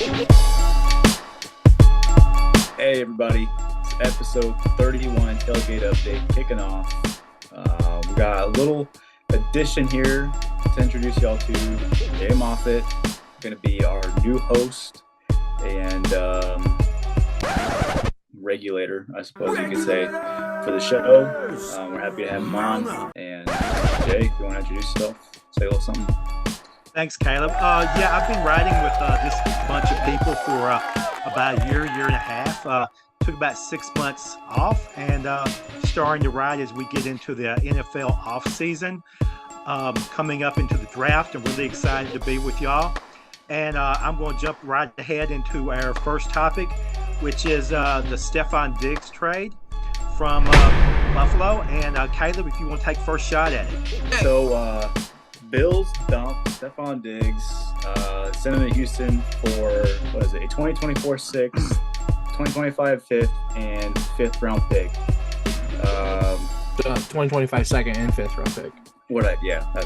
Hey everybody, it's episode 31 Tailgate update kicking off. We got a little addition here to introduce y'all to Moffitt, going to be our new host and regulator, I suppose you could say, for the show. We're happy to have him on. And Jay, if you want to introduce yourself, say a little something. Thanks, Caleb. Yeah, I've been riding with this bunch of people for about a year and a half. Took about 6 months off and starting to ride as we get into the NFL off season. Coming up into the draft. I'm really excited to be with y'all. And I'm going to jump right ahead into our first topic, which is the Stefon Diggs trade from Buffalo. And Caleb, if you want to take first shot at it. So, Bills dumped Stefon Diggs, sent him to Houston for, a 2024 sixth, 2025 fifth, and fifth round pick. 2025 second and fifth round pick.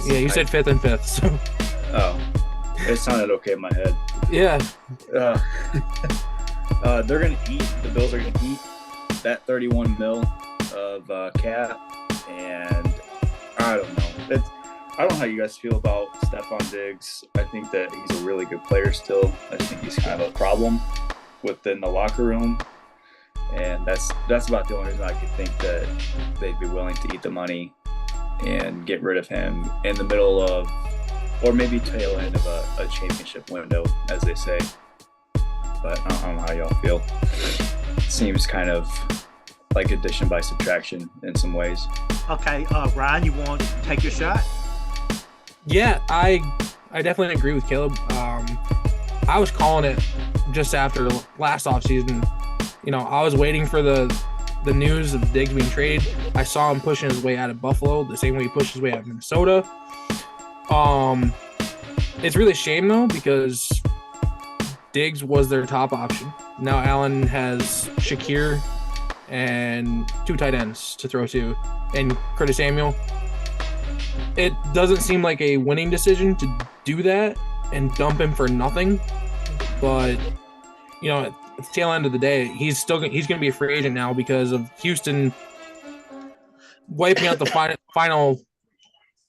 You said fifth and fifth. So. Oh, it sounded okay in my head. Yeah. They're going to eat, the Bills are going to eat that 31 mil of cap, and I don't know. I don't know how you guys feel about Stefon Diggs. I think that he's a really good player still. I just think he's kind of a problem within the locker room. And that's about the only reason I could think that they'd be willing to eat the money and get rid of him in the middle of, or maybe tail end of a championship window, as they say. But I don't know how y'all feel. It seems kind of like addition by subtraction in some ways. Okay, Ryan, you want to take your shot? Yeah, I definitely agree with Caleb. I was calling it just after last offseason. You know, I was waiting for the news of Diggs being traded. I saw him pushing his way out of Buffalo the same way he pushed his way out of Minnesota. It's really a shame, though, because Diggs was their top option. Now Allen has Shakir and two tight ends to throw to, and Curtis Samuel. It doesn't seem like a winning decision to do that and dump him for nothing, but you know, at the tail end of the day, he's going to be a free agent now because of Houston wiping out the final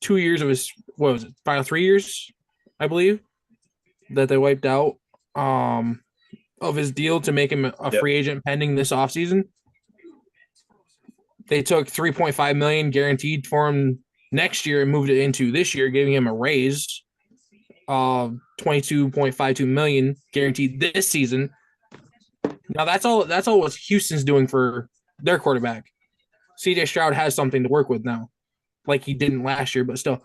2 years of his final 3 years, I believe, that they wiped out of his deal to make him a free agent pending this offseason. They took $3.5 million guaranteed for him next year and moved it into this year, giving him a raise of $22.52 million guaranteed this season. Now that's all what Houston's doing for their quarterback. CJ Stroud has something to work with now, like he didn't last year, but still.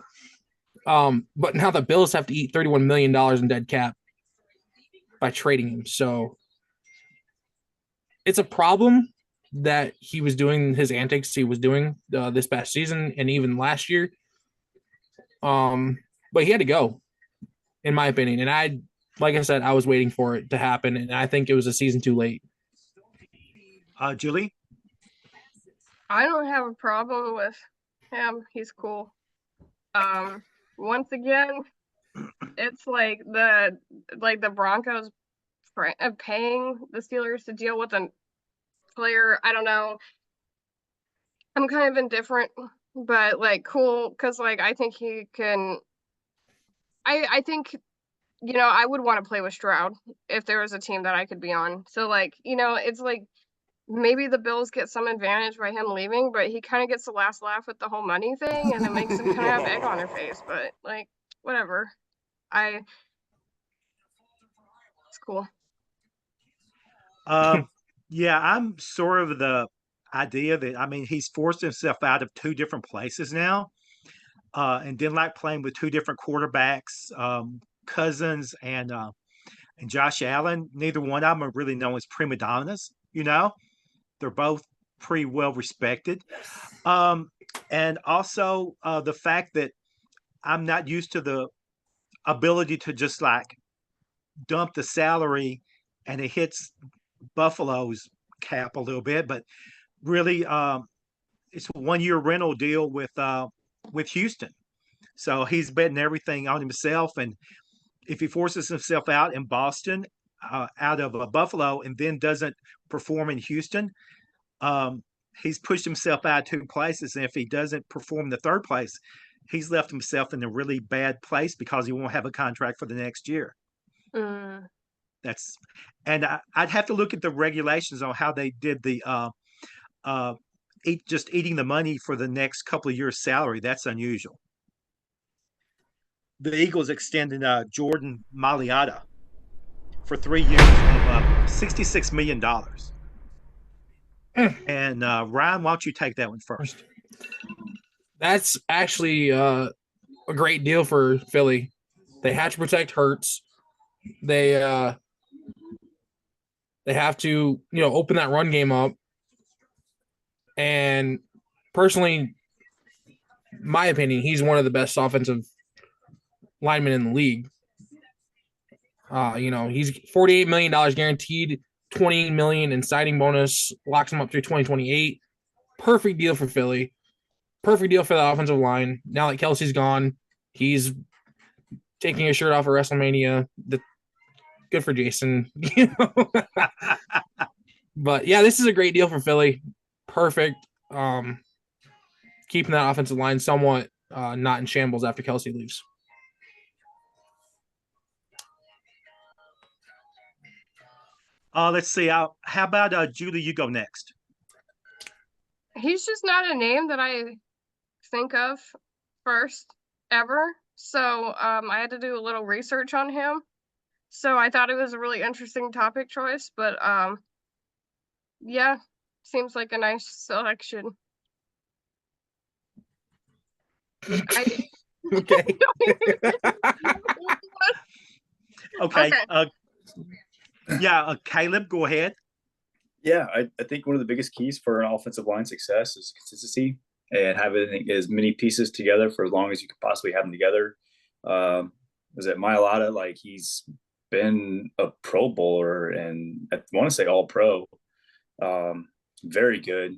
But now the Bills have to eat $31 million in dead cap by trading him. So it's a problem that he was doing his antics he was doing this past season and even last year. But he had to go, in my opinion. And like I said, I was waiting for it to happen, and I think it was a season too late. Julie? I don't have a problem with him. He's cool. Once again, it's like the Broncos paying the Steelers to deal with a player. I don't know. I'm kind of indifferent, but like cool, because like I think he can. I think, you know, I would want to play with Stroud if there was a team that I could be on. So like, you know, it's like maybe the Bills get some advantage by him leaving, but he kind of gets the last laugh with the whole money thing, and it makes him kind of have egg on her face. But like, whatever. It's cool. Yeah, I'm sort of the idea that, I mean, he's forced himself out of two different places now, and didn't like playing with two different quarterbacks, Cousins and Josh Allen. Neither one of them are really known as prima donnas, you know? They're both pretty well respected. And also the fact that I'm not used to the ability to just like dump the salary and it hits Buffalo's cap a little bit, but really it's a 1 year rental deal with Houston. So he's betting everything on himself, and if he forces himself out in Boston, out of Buffalo and then doesn't perform in Houston, he's pushed himself out 2 places. And if he doesn't perform the 3rd place, he's left himself in a really bad place because he won't have a contract for the next year. Mm. That's, and I'd have to look at the regulations on how they did the just eating the money for the next couple of years' salary. That's unusual. The Eagles extended Jordan Mailata for 3 years of $66 million. And Ryan, why don't you take that one first? That's actually a great deal for Philly. They have to protect Hurts. They have to, open that run game up. And personally, my opinion, he's one of the best offensive linemen in the league. He's $48 million guaranteed, $20 million in signing bonus, locks him up through 2028. Perfect deal for Philly. Perfect deal for the offensive line. Now that Kelsey's gone, he's taking his shirt off at WrestleMania. Good for Jason. But yeah, this is a great deal for Philly. Perfect. Keeping that offensive line somewhat not in shambles after Kelsey leaves. Let's see. How about Julie? You go next. He's just not a name that I think of first ever. So I had to do a little research on him. So I thought it was a really interesting topic choice, but yeah, seems like a nice selection. Okay. Okay. Caleb, go ahead. Yeah, I think one of the biggest keys for an offensive line success is consistency and having as many pieces together for as long as you could possibly have them together. Was it Mailata? Like, he's been a Pro Bowler and I want to say All Pro. Very good.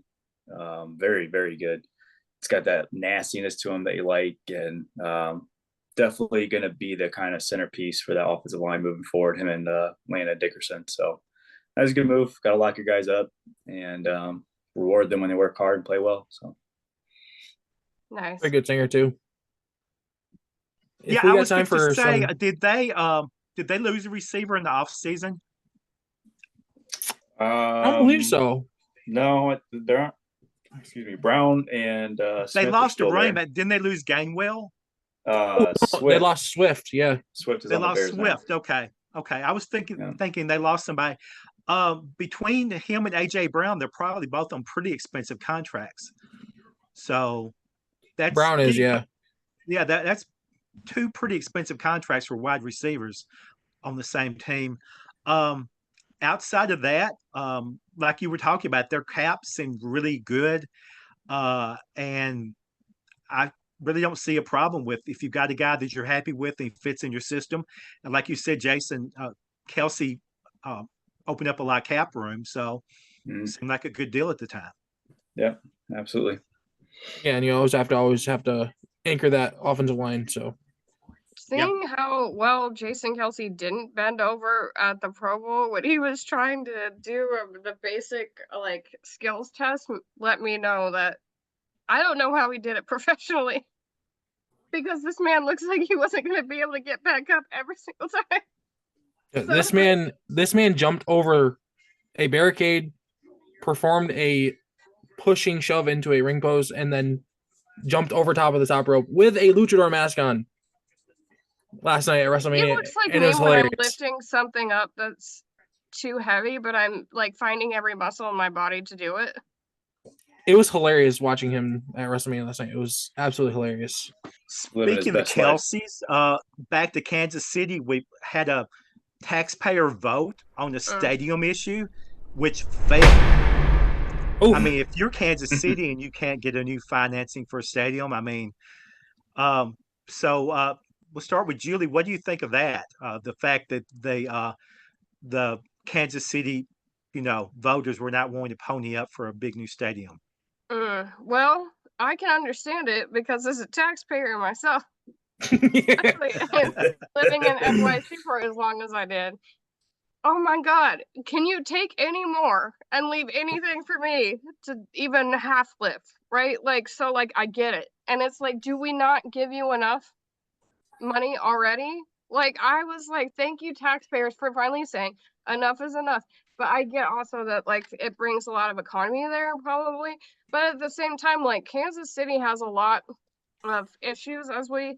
Very, very good. It's got that nastiness to him that you like, and definitely going to be the kind of centerpiece for that offensive line moving forward, him and Landon Dickerson. So that was a good move. Got to lock your guys up and reward them when they work hard and play well. So nice. A good singer too. I was going to say, did they lose a receiver in the offseason? I don't believe so. No, there aren't. Excuse me, Brown and Smith. They lost a running back. Didn't they lose Gainwell? Swift. They lost Swift. Yeah, Swift is they on the lost Bears Swift. now. Okay. I was thinking they lost somebody. Between him and AJ Brown, they're probably both on pretty expensive contracts. So that's Brown is that's 2 pretty expensive contracts for wide receivers on the same team. Outside of that, like you were talking about, their caps seem really good. And I really don't see a problem with if you've got a guy that you're happy with and he fits in your system. And like you said, Jason, Kelsey opened up a lot of cap room. So it seemed like a good deal at the time. Yeah, absolutely. Yeah, and you always have to anchor that offensive line. So seeing how well Jason Kelsey didn't bend over at the Pro Bowl when he was trying to do the basic skills test, let me know that I don't know how he did it professionally, because this man looks like he wasn't going to be able to get back up every single time. This man jumped over a barricade, performed a pushing shove into a ring post, and then jumped over top of the top rope with a luchador mask on last night at WrestleMania. It looks like and me it was when hilarious. I'm lifting something up that's too heavy, but I'm finding every muscle in my body to do it. It was hilarious watching him at WrestleMania last night. It was absolutely hilarious. Speaking of Kelsey's, back to Kansas City, we had a taxpayer vote on the stadium issue, which failed. Oof. I mean, if you're Kansas City and you can't get a new financing for a stadium, I mean, so we'll start with Julie. What do you think of that? The fact that the Kansas City, voters were not willing to pony up for a big new stadium. Well, I can understand it because as a taxpayer myself, living in NYC for as long as I did, oh my God, can you take any more and leave anything for me to even half lift, right? Like, so like I get it. And it's like, do we not give you enough money already? Like, I was like, thank you, taxpayers, for finally saying enough is enough. But I get also that like it brings a lot of economy there, probably. But at the same time, like Kansas City has a lot of issues, as we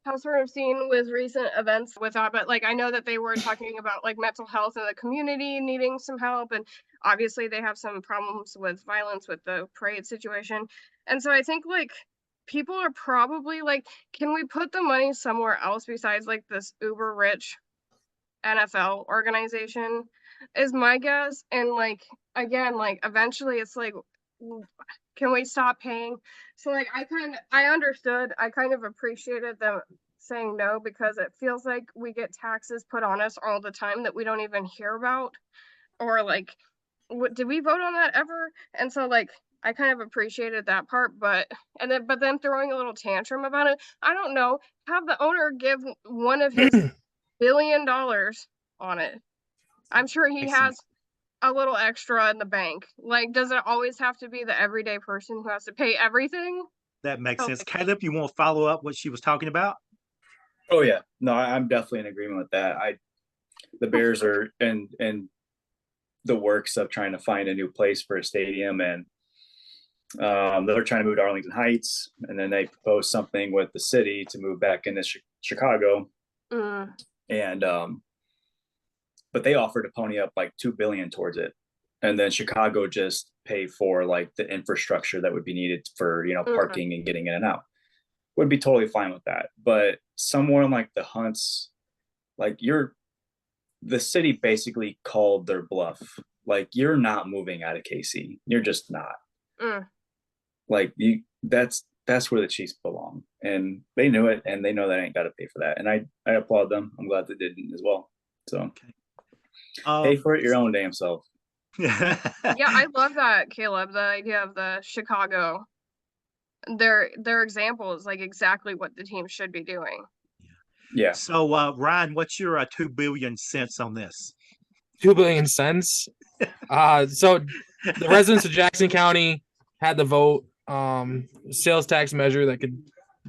have sort of seen with recent events with that. But like I know that they were talking about like mental health in the community needing some help, and obviously they have some problems with violence with the parade situation. And so I think like people are probably like, can we put the money somewhere else besides like this uber rich NFL organization, is my guess. And like again, like eventually it's like, can we stop paying? So like I understood, I kind of appreciated them saying no, because it feels like we get taxes put on us all the time that we don't even hear about, or like did we vote on that ever? And so like I kind of appreciated that part, but then throwing a little tantrum about it, I don't know, have the owner give one of his $1 billion on it. I'm sure he has a little extra in the bank. Like, does it always have to be the everyday person who has to pay everything? That makes Oh, sense. Caleb, you want to follow up what she was talking about? Oh yeah, no, I'm definitely in agreement with that. The Bears are in the works of trying to find a new place for a stadium, and they're trying to move to Arlington Heights, and then they proposed something with the city to move back into Chicago, and but they offered to pony up like $2 billion towards it, and then Chicago just pay for like the infrastructure that would be needed for parking and getting in and out. Would be totally fine with that. But somewhere like the Hunts, like the city basically called their bluff. Like, you're not moving out of KC. You're just not. Like that's where the Chiefs belong. And they knew it, and they know they ain't got to pay for that. And I applaud them. I'm glad they didn't as well. So pay for it your own damn self. Yeah, I love that, Caleb. The idea of the Chicago, their example is like exactly what the team should be doing. Yeah. So Ryan, what's your 2 billion cents on this? 2 billion cents. So the residents of Jackson County had the vote, sales tax measure that could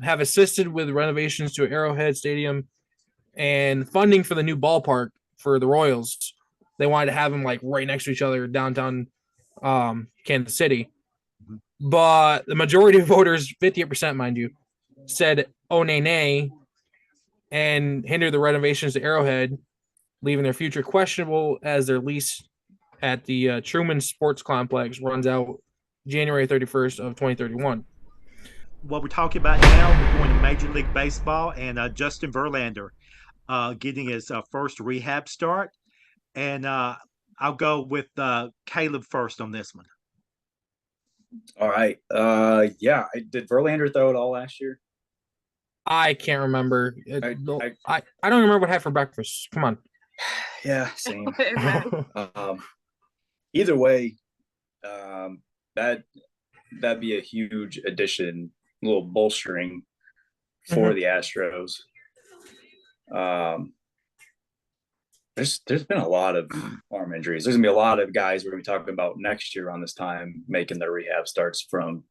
have assisted with renovations to Arrowhead Stadium and funding for the new ballpark for the Royals. They wanted to have them like right next to each other downtown Kansas City. But the majority of voters, 58%, mind you, said oh nay, and hindered the renovations to Arrowhead, leaving their future questionable as their lease at the Truman Sports Complex runs out January 31st of 2031. What we're talking about now, we're going to Major League Baseball, and Justin Verlander getting his first rehab start. And I'll go with Caleb first on this one. All right. Yeah. Did Verlander throw it all last year? I can't remember. I don't remember what I had for breakfast. Come on. Yeah, same. Either way, that'd be a huge addition, a little bolstering for the Astros. There's been a lot of arm injuries. There's gonna be a lot of guys we're gonna be talking about next year on this time making their rehab starts from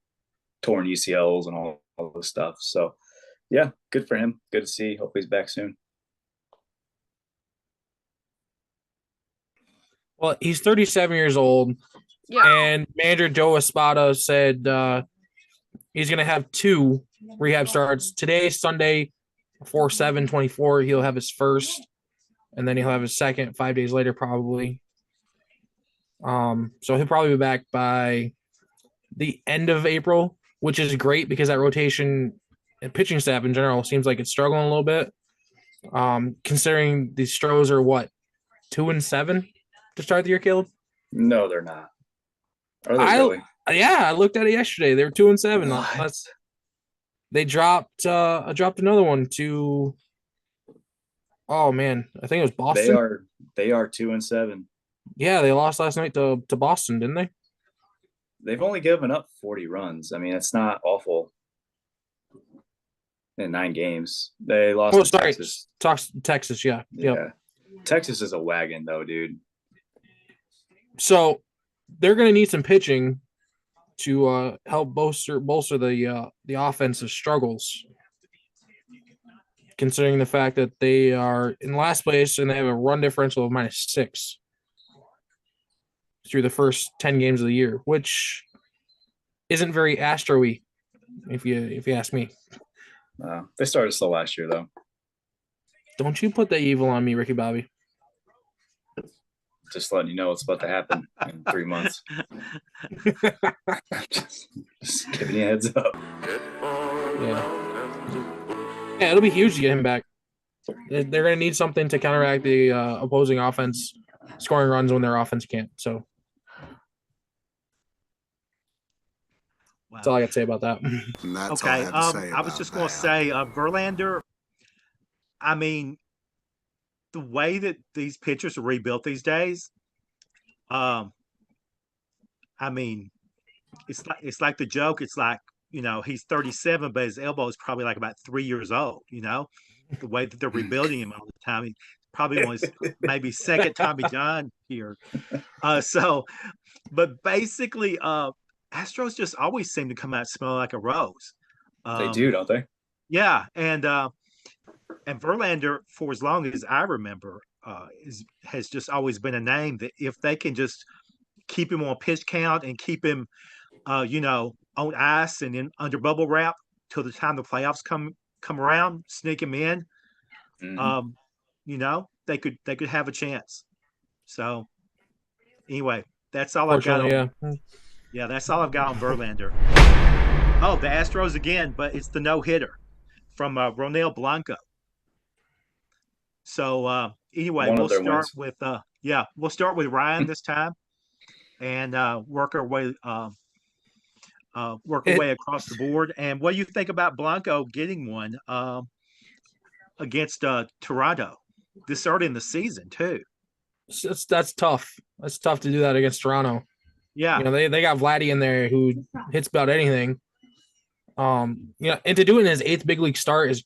torn UCLs and all this stuff. So yeah, good for him. Good to see. Hope he's back soon. Well, he's 37 years old, and manager Joe Espada said he's going to have 2 rehab starts. Today, Sunday, 4/7/24, he'll have his first, and then he'll have his second 5 days later probably. So he'll probably be back by the end of April, which is great because that rotation and pitching staff in general seems like it's struggling a little bit. Considering the Stros are 2-7 to start the year, Caleb? No, they're not. Are they really? Yeah, I looked at it yesterday. They were 2-7. They dropped another one to. Oh man, I think it was Boston. They are 2-7. Yeah, they lost last night to Boston, didn't they? They've only given up 40 runs. I mean, it's not awful. In 9 games, they lost. Texas. Texas, yeah. Yeah. Texas is a wagon, though, dude. So they're going to need some pitching to help bolster the offensive struggles, considering the fact that they are in last place and they have a run differential of -6 through the first 10 games of the year, which isn't very Astro-y, if you ask me. They started slow last year, though. Don't you put that evil on me, Ricky Bobby. Just letting you know what's about to happen in 3 months. just giving you a heads up. Yeah, it'll be huge to get him back. They're going to need something to counteract the opposing offense scoring runs when their offense can't. So that's all I got to say about that. Okay. I was just going to say, Verlander, I mean, the way that these pitchers are rebuilt these days, I mean, it's like the joke. It's like, he's 37, but his elbow is probably like about 3 years old, the way that they're rebuilding him all the time. He probably on his maybe second Tommy John here. But basically, Astros just always seem to come out smelling like a rose. They do, don't they? Yeah, and Verlander, for as long as I remember, has just always been a name that if they can just keep him on pitch count and keep him, on ice and in under bubble wrap till the time the playoffs come around, sneak him in. They could have a chance. So anyway, that's all I've got. That's all I've got on Verlander. Oh, the Astros again, but it's the no hitter from Ronel Blanco. So anyway, we'll start with Ryan this time, and work our way across the board. And what do you think about Blanco getting one against Toronto this early in the season too? That's tough. That's tough to do that against Toronto. Yeah, they got Vladdy in there who hits about anything. And to do it in his 8th big league start is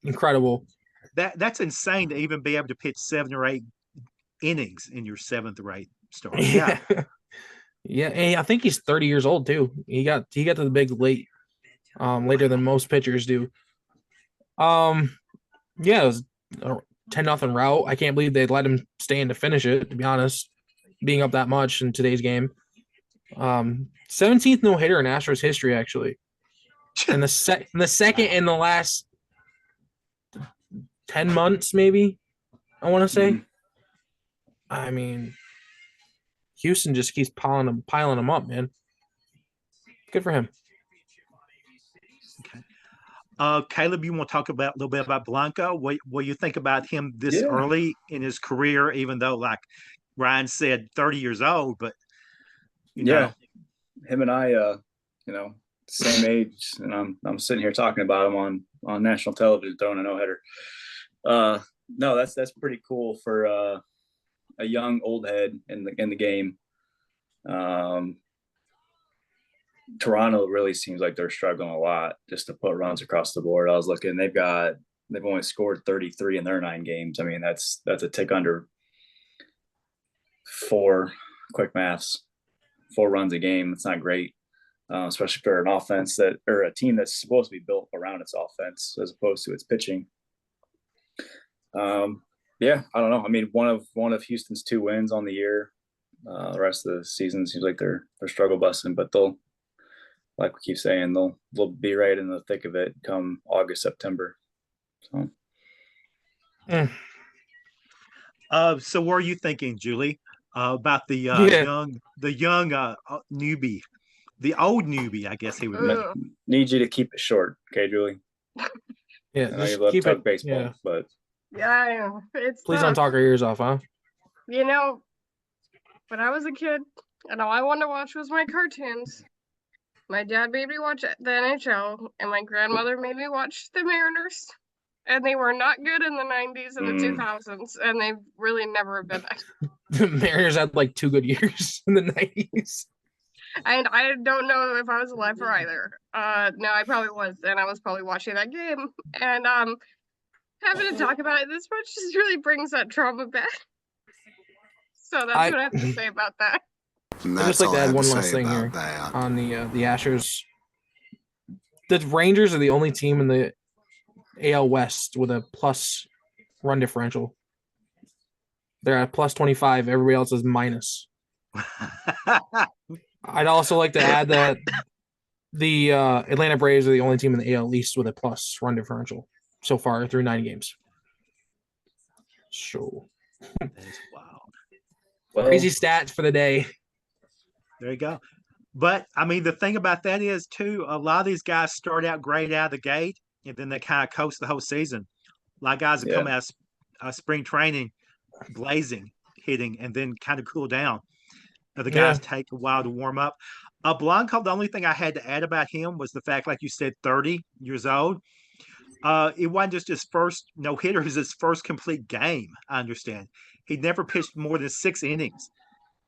incredible. That's insane to even be able to pitch 7 or 8 innings in your 7th or 8th start. Yeah. Yeah, and I think he's 30 years old too. He got to the big late, later than most pitchers do. It was a 10-0 rout. I can't believe they'd let him stay in to finish it, to be honest, being up that much in today's game. 17th no-hitter in Astros history, actually. And the second in the last 10 months, maybe, I want to say. I mean, Houston just keeps piling them up, man. Good for him. Okay. Caleb, you want to talk a little bit about Blanco? What you think about him this early in his career, even though, like Ryan said, 30 years old, but him and I, same age, and I'm sitting here talking about him on national television throwing a no-hitter. No, that's pretty cool for a young old head in the game. Toronto really seems like they're struggling a lot just to put runs across the board. I was looking; they've only scored 33 in their 9 games. I mean, that's a tick under 4. Quick maths, 4 runs a game. It's not great, especially for an offense or a team that's supposed to be built around its offense as opposed to its pitching. I don't know. I mean, one of Houston's 2 wins on the year. The rest of the season seems like they're struggle busting, but they'll, like we keep saying, they'll be right in the thick of it come August, September. So what are you thinking, Julie, about the young newbie, the old newbie, I guess he would be. Need you to keep it short, okay, Julie? Yeah, I know you love to talk baseball, but yeah, it's please don't talk our ears off, huh? When I was a kid, and all I wanted to watch was my cartoons. My dad made me watch the NHL, and my grandmother made me watch the Mariners. And they were not good in the 90s and the 2000s, and they've really never been back. The Mariners had like 2 good years in the 90s. And I don't know if I was alive for either. No, I probably was, and I was probably watching that game. And having to talk about it this much just really brings that trauma back. So that's what I have to say about that. I'd just like to add one last thing here on the Astros. The Rangers are the only team in the AL West with a plus run differential. They're at plus 25. Everybody else is minus. I'd also like to add that the Atlanta Braves are the only team in the AL East with a plus run differential so far through 9 games. So That is wild. Well, crazy stats for the day. There you go. But I mean, the thing about that is too, a lot of these guys start out great out of the gate, and then they kind of coast the whole season. A lot of guys that come out of spring training blazing, hitting, and then kind of cool down. The guys take a while to warm up. Blanco, the only thing I had to add about him was the fact, like you said, 30 years old. It wasn't just his first no-hitter, it was his first complete game, I understand. He'd never pitched more than 6 innings.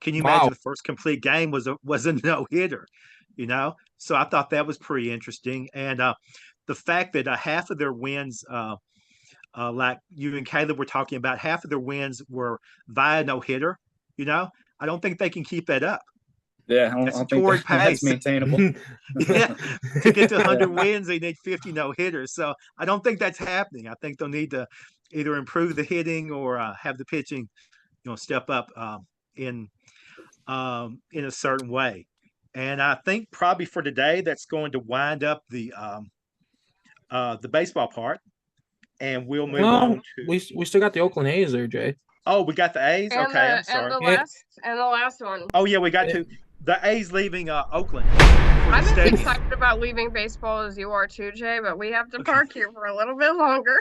Can you imagine the first complete game was a no-hitter, you know? So I thought that was pretty interesting. And the fact that half of their wins, like you and Caleb were talking about, half of their wins were via no-hitter, you know? I don't think they can keep that up. Yeah, I don't think that's maintainable. Yeah, to get to 100 wins, they need 50 no-hitters. So I don't think that's happening. I think they'll need to either improve the hitting or have the pitching, step up in a certain way. And I think probably for today, that's going to wind up the baseball part, and we'll move on to. We still got the Oakland A's there, Jay. Oh, we got the A's. And okay, I'm sorry. And the last one. Oh yeah, we got the A's leaving Oakland. I'm as excited about leaving baseball as you are too, Jay, but we have to park here for a little bit longer.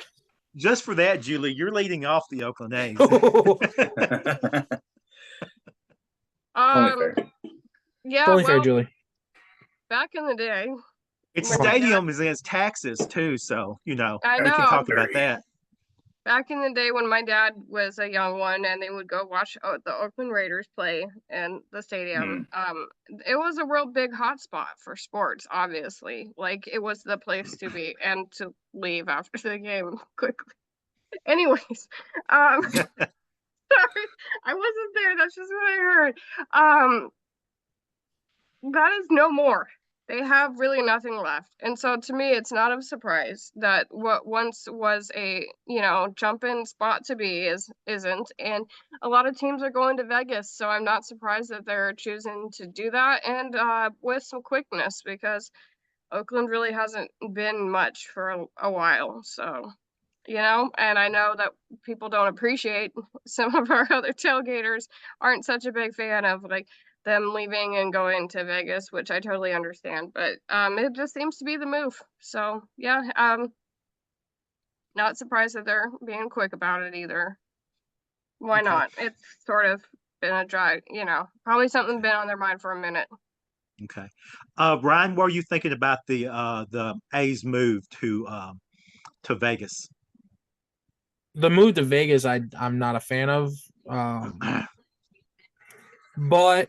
Just for that, Julie, you're leading off the Oakland A's. Only fair. Yeah, only fair, Julie. Back in the day, its stadium is against taxes too, so I we know. can talk about that. Back in the day when my dad was a young one and they would go watch the Oakland Raiders play in the stadium, it was a real big hotspot for sports, obviously. Like, it was the place to be and to leave after the game quickly. Anyways, sorry, I wasn't there. That's just what I heard. That is no more. They have really nothing left. And so to me, it's not a surprise that what once was a, jump-in spot to be isn't. And a lot of teams are going to Vegas. So I'm not surprised that they're choosing to do that, and with some quickness, because Oakland really hasn't been much for a while. So, and I know that people don't appreciate, some of our other tailgaters aren't such a big fan of them leaving and going to Vegas, which I totally understand, but it just seems to be the move. So yeah, not surprised that they're being quick about it either. Why not? It's sort of been a drag, probably something been on their mind for a minute. Okay. Ryan, what are you thinking about the A's move to Vegas? The move to Vegas, I'm not a fan of, but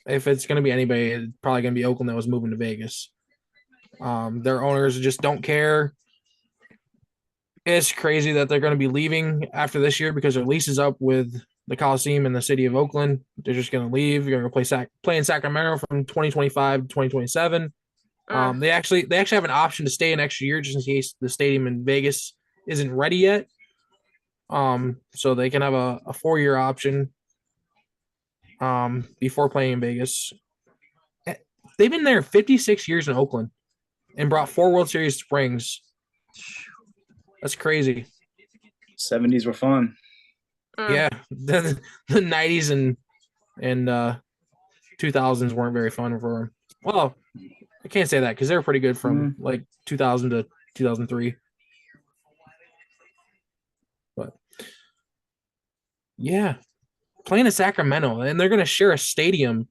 if it's going to be anybody, it's probably going to be Oakland that was moving to Vegas. Their owners just don't care. It's crazy that they're going to be leaving after this year because their lease is up with the Coliseum in the city of Oakland. They're just going to leave. You're going to play in Sacramento from 2025 to 2027. They actually have an option to stay an extra year just in case the stadium in Vegas isn't ready yet. So they can have a 4-year option before playing in Vegas. They've been there 56 years in Oakland and brought 4 World Series rings. That's crazy. 70s were fun. Yeah, the 90s and 2000s weren't very fun for them. Well, I can't say that because they were pretty good from 2000 to 2003. But yeah, playing in Sacramento, and they're going to share a stadium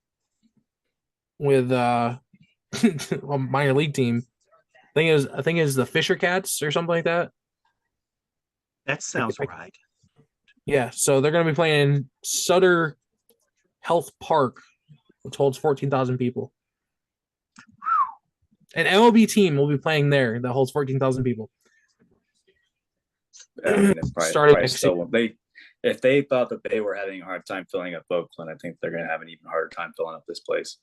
with a minor league team. I think it was the Fisher Cats or something like that. That sounds right. Yeah, so they're going to be playing in Sutter Health Park, which holds 14,000 people. An MLB team will be playing there that holds 14,000 people. I mean, it Starting probably next still season. won't. If they thought that they were having a hard time filling up Oakland, I think they're going to have an even harder time filling up this place.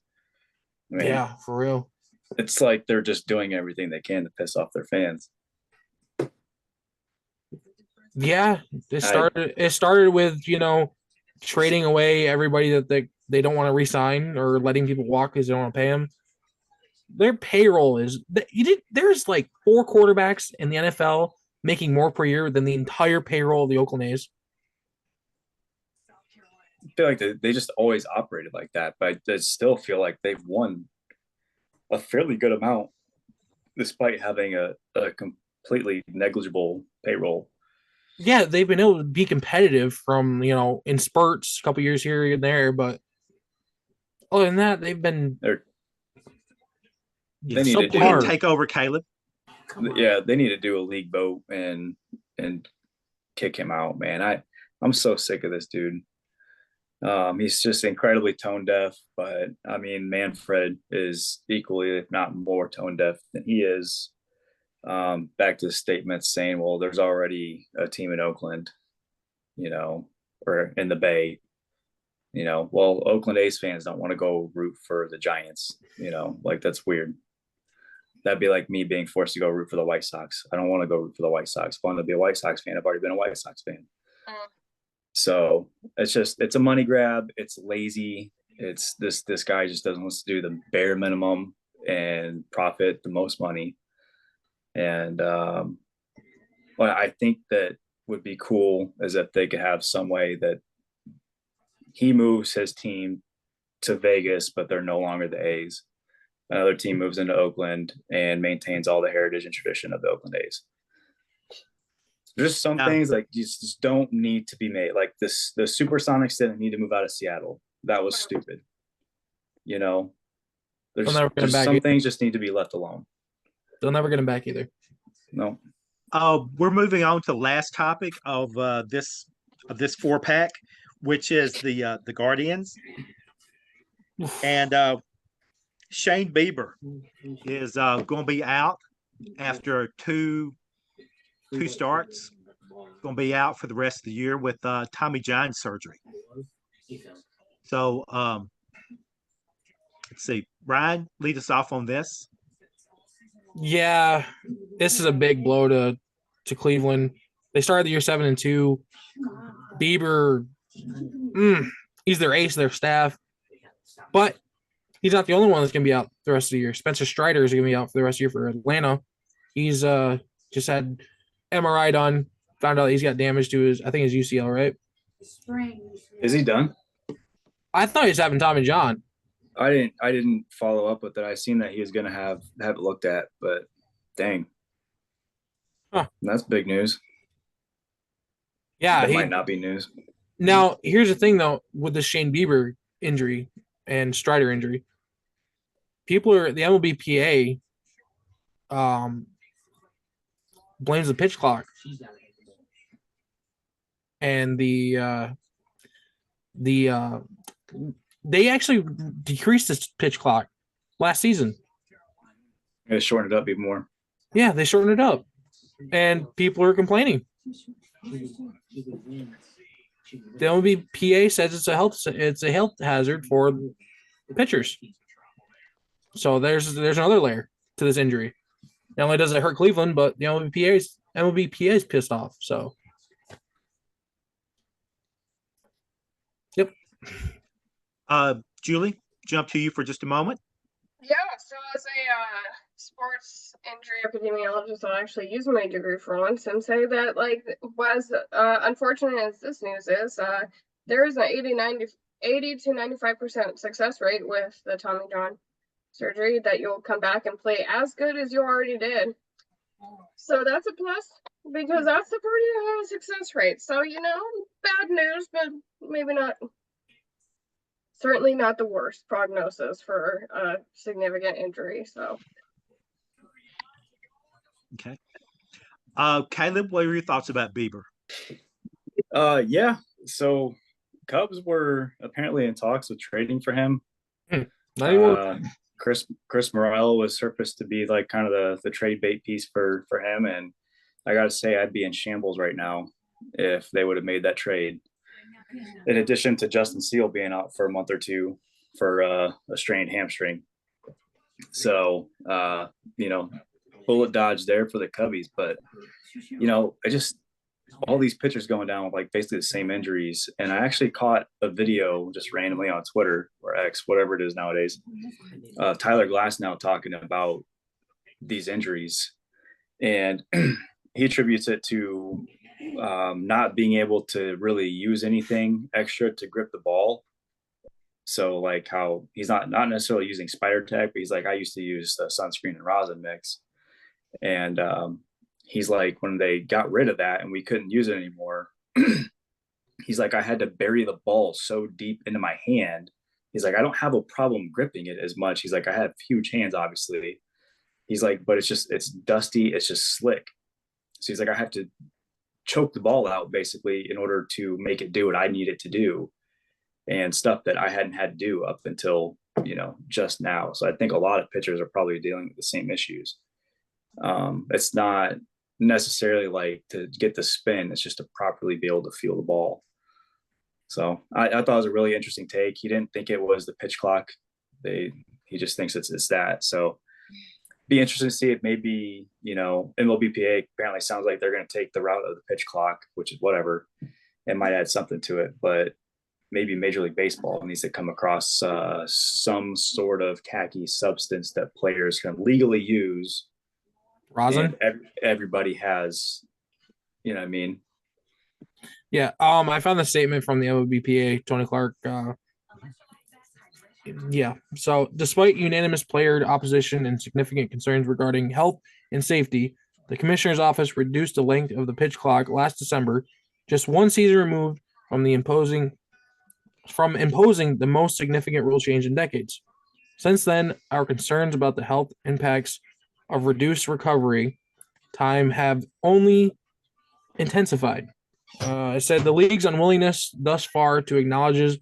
I mean, Yeah, for real. it's like they're just doing everything they can to piss off their fans. Yeah, it started with, trading away everybody that they don't want to re-sign or letting people walk because they don't want to pay them. Their payroll there's like 4 quarterbacks in the NFL making more per year than the entire payroll of the Oakland A's. I feel like they just always operated like that, but I still feel like they've won a fairly good amount despite having a completely negligible payroll. Yeah, they've been able to be competitive from, in spurts, a couple years here and there, but other than that, they've been They need to subpar. Take over, Caleb. Yeah, they need to do a league vote and kick him out, man. I'm so sick of this dude. He's just incredibly tone deaf, but I mean, Manfred is equally, if not more, tone deaf than he is. Back to the statements saying, well, there's already a team in Oakland, or in the Bay, well, Oakland A's fans don't want to go root for the Giants, like that's weird. That'd be like me being forced to go root for the White Sox. I don't want to go root for the White Sox. If I want to be a White Sox fan, I've already been a White Sox fan. So it's a money grab. It's lazy. It's this guy just doesn't want to do the bare minimum and profit the most money. And what I think that would be cool is if they could have some way that he moves his team to Vegas, but they're no longer the A's. Another team moves into Oakland and maintains all the heritage and tradition of the Oakland A's. There's some things like you just don't need to be made. Like the Supersonics didn't need to move out of Seattle. That was stupid. There's some things just need to be left alone. They'll never get him back either. No. We're moving on to the last topic of this 4-pack, which is the Guardians. And Shane Bieber is going to be out after two starts. Going to be out for the rest of the year with Tommy John surgery. So let's see. Ryan, lead us off on this. Yeah, this is a big blow to Cleveland. They started the year 7-2. Bieber, he's their ace, their staff, but he's not the only one that's going to be out the rest of the year. Spencer Strider is going to be out for the rest of the year for Atlanta. He's just had MRI done. Found out he's got damage to his UCL, right? Is he done? I thought he was having Tommy John. I didn't follow up with it. I seen that he was going to have it looked at, but dang. Huh. That's big news. Yeah. It might not be news. Now, here's the thing, though, with the Shane Bieber injury and Strider injury. The MLBPA blames the pitch clock. And they actually decreased the pitch clock last season. They shortened it up even more. Yeah, they shortened it up. And people are complaining. The MLBPA says it's a health hazard for pitchers. So there's another layer to this injury. Not only does it hurt Cleveland, but the MLBPA is pissed off. So yep. Julie, jump to you for just a moment. Yeah, so as a sports injury epidemiologist, I'll actually use my degree for once and say that, was unfortunate as this news is, there is an 80 to 95% success rate with the Tommy John surgery that you'll come back and play as good as you already did. So that's a plus because that's a pretty high success rate. So, bad news, but maybe not. Certainly not the worst prognosis for a significant injury. So, okay. Caleb, what are your thoughts about Bieber? Yeah. So, Cubs were apparently in talks with trading for him. Chris Morel was surfaced to be like kind of the trade bait piece for him, and I got to say, I'd be in shambles right now if they would have made that trade. In addition to Justin Steele being out for a month or two for a strained hamstring. So, bullet dodge there for the Cubbies. But, I just, all these pitchers going down with like basically the same injuries. And I actually caught a video just randomly on Twitter or X, whatever it is nowadays, Tyler Glasnow talking about these injuries. And he attributes it to not being able to really use anything extra to grip the ball. So like how he's not necessarily using spider tech, but he's like, I used to use the sunscreen and rosin mix. And he's like, when they got rid of that and we couldn't use it anymore, he's like, I had to bury the ball so deep into my hand. He's like, I don't have a problem gripping it as much. He's like, I have huge hands, obviously. He's like, but it's dusty. It's just slick. So he's like, I have to choke the ball out basically in order to make it do what I need it to do, and stuff that I hadn't had to do up until, just now. So I think a lot of pitchers are probably dealing with the same issues. It's not necessarily like to get the spin. It's just to properly be able to feel the ball. So I thought it was a really interesting take. He didn't think it was the pitch clock. He just thinks it's that. So be interesting to see if maybe, MLBPA apparently sounds like they're going to take the route of the pitch clock, which is whatever, and might add something to it. But maybe Major League Baseball needs to come across some sort of khaki substance that players can legally use. Rosin? Everybody has, you know what I mean? Yeah. I found the statement from the MLBPA, Tony Clark. Yeah. So, despite unanimous player opposition and significant concerns regarding health and safety, the commissioner's office reduced the length of the pitch clock last December, just one season removed from imposing the most significant rule change in decades. Since then, our concerns about the health impacts of reduced recovery time have only intensified. It said the league's unwillingness thus far to acknowledge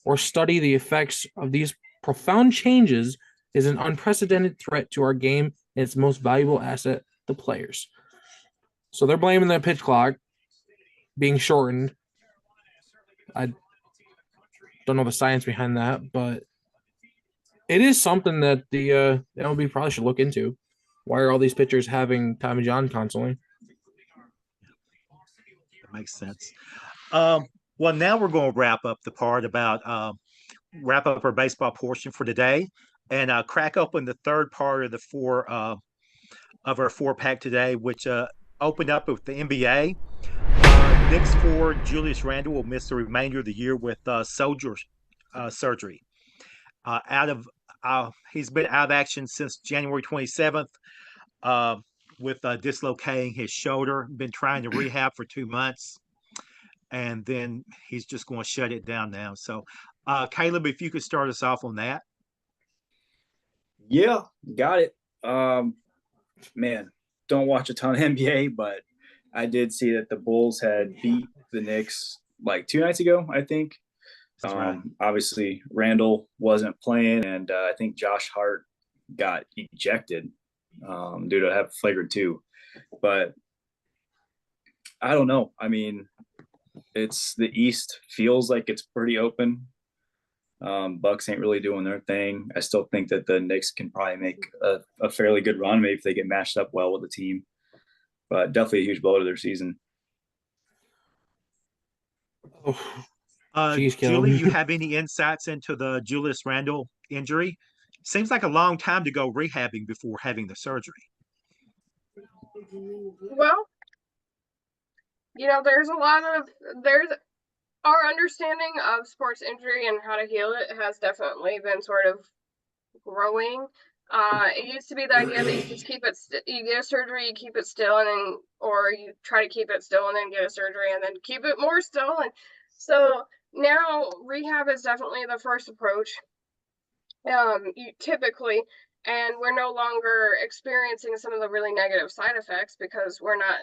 or study the effects of these profound changes is an unprecedented threat to our game and its most valuable asset, the players. So they're blaming the pitch clock being shortened. I don't know the science behind that, but it is something that the MLB probably should look into. Why are all these pitchers having Tommy John constantly? That makes sense. Well, now we're going to wrap up the part about wrap up our baseball portion for today, and crack open the third part of the of our 4-pack today, which opened up with the NBA. Knicks forward Julius Randle will miss the remainder of the year with shoulder surgery. He's been out of action since January 27th with dislocating his shoulder. Been trying to rehab for 2 months, and then he's just going to shut it down now. So, Caleb, if you could start us off on that. Yeah, got it. Man, don't watch a ton of NBA, but I did see that the Bulls had beat the Knicks like 2 nights ago, I think. That's right. Obviously, Randall wasn't playing, and I think Josh Hart got ejected due to have flagrant 2. But I don't know. I mean, it's the East feels like it's pretty open. Bucks ain't really doing their thing. I still think that the Knicks can probably make a fairly good run, maybe if they get matched up well with the team. But definitely a huge blow to their season. Julie, you have any insights into the Julius Randle injury? Seems like a long time to go rehabbing before having the surgery. Well, there's our understanding of sports injury and how to heal it has definitely been sort of growing. It used to be the idea that you just you get a surgery, you keep it still, or you try to keep it still and then get a surgery and then keep it more still. And so now rehab is definitely the first approach. Typically, and we're no longer experiencing some of the really negative side effects because we're not,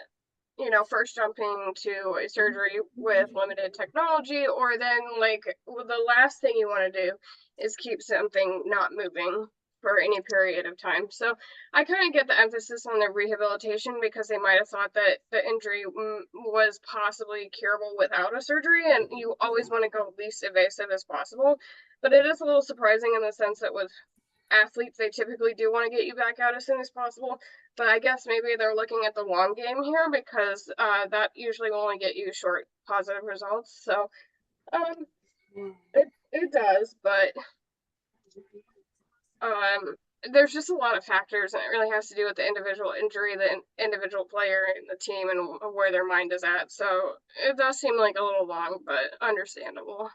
first jumping to a surgery with limited technology, or then the last thing you want to do is keep something not moving for any period of time. So I kind of get the emphasis on the rehabilitation because they might have thought that the injury was possibly curable without a surgery, and you always want to go least invasive as possible. But it is a little surprising in the sense that with athletes, they typically do want to get you back out as soon as possible. But I guess maybe they're looking at the long game here because that usually will only get you short positive results. So it does, but there's just a lot of factors, and it really has to do with the individual injury, the individual player, and the team, and where their mind is at. So it does seem like a little long, but understandable.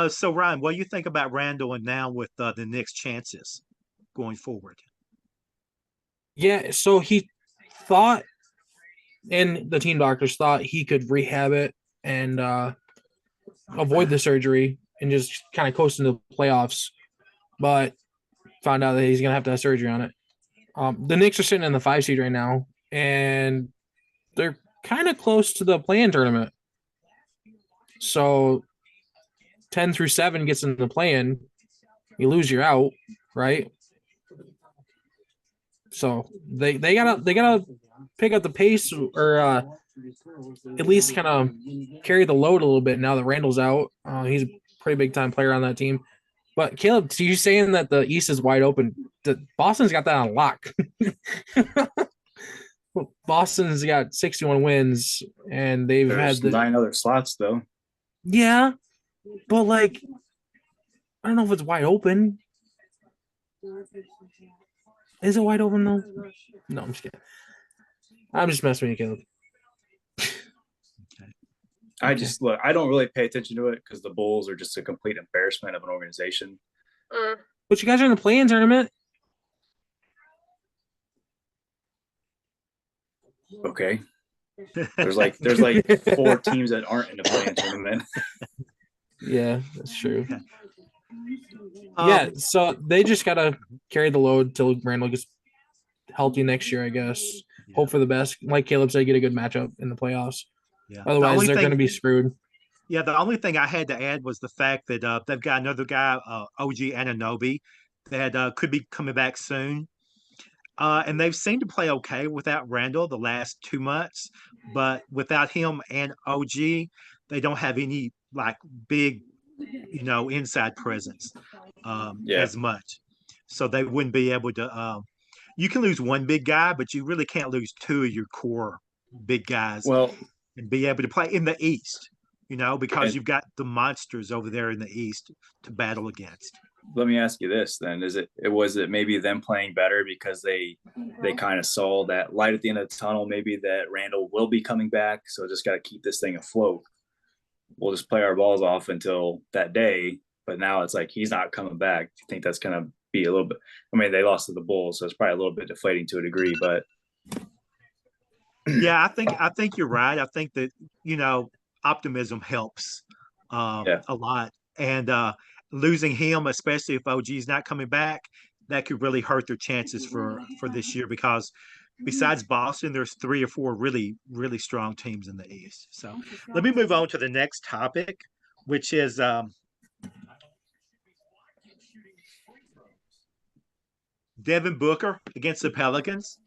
So Ryan, what do you think about Randall and now with the Knicks' chances going forward? Yeah, so he thought, and the team doctors thought he could rehab it and avoid the surgery and just kind of coast into the playoffs, but found out that he's going to have surgery on it. The Knicks are sitting in the 5 seed right now, and they're kind of close to the play-in tournament. So 10 through 7 gets in the play-in. You lose, you're out, right? So they gotta pick up the pace, or at least kind of carry the load a little bit now that Randall's out. He's a pretty big time player on that team. But Caleb, so you saying that the East is wide open? Boston's got that on lock. Boston's got 61 wins, and There's had 9 other slots though. Yeah, but like, I don't know if it's wide open. Is it wide open though? No, I'm just kidding. I'm just messing with you, Caleb. I don't really pay attention to it because the Bulls are just a complete embarrassment of an organization. But you guys are in the play-in tournament. Okay. There's like 4 teams that aren't in the play-in tournament. Yeah, that's true. Yeah, so they just gotta carry the load till Randall gets healthy next year, I guess. Yeah. Hope for the best. Like Caleb said, get a good matchup in the playoffs. Yeah. Otherwise, they're going to be screwed. Yeah, the only thing I had to add was the fact that they've got another guy, OG Anunoby, that could be coming back soon. And they've seemed to play okay without Randall the last 2 months. But without him and OG, they don't have any like big, inside presence as much. So they wouldn't be able to you can lose one big guy, but you really can't lose 2 of your core big guys. Well, and be able to play in the East, because you've got the monsters over there in the East to battle against. Let me ask you this then. Was it maybe them playing better because they kind of saw that light at the end of the tunnel, maybe that Randall will be coming back, so just got to keep this thing afloat. We'll just play our balls off until that day, but now it's like he's not coming back. Do you think that's going to be a little bit – I mean, they lost to the Bulls, so it's probably a little bit deflating to a degree, but – yeah, I think you're right. I think that, optimism helps a lot. And losing him, especially if OG's not coming back, that could really hurt their chances for this year, because besides Boston, there's 3 or 4 really, really strong teams in the East. So let me move on to the next topic, which is Devin Booker against the Pelicans.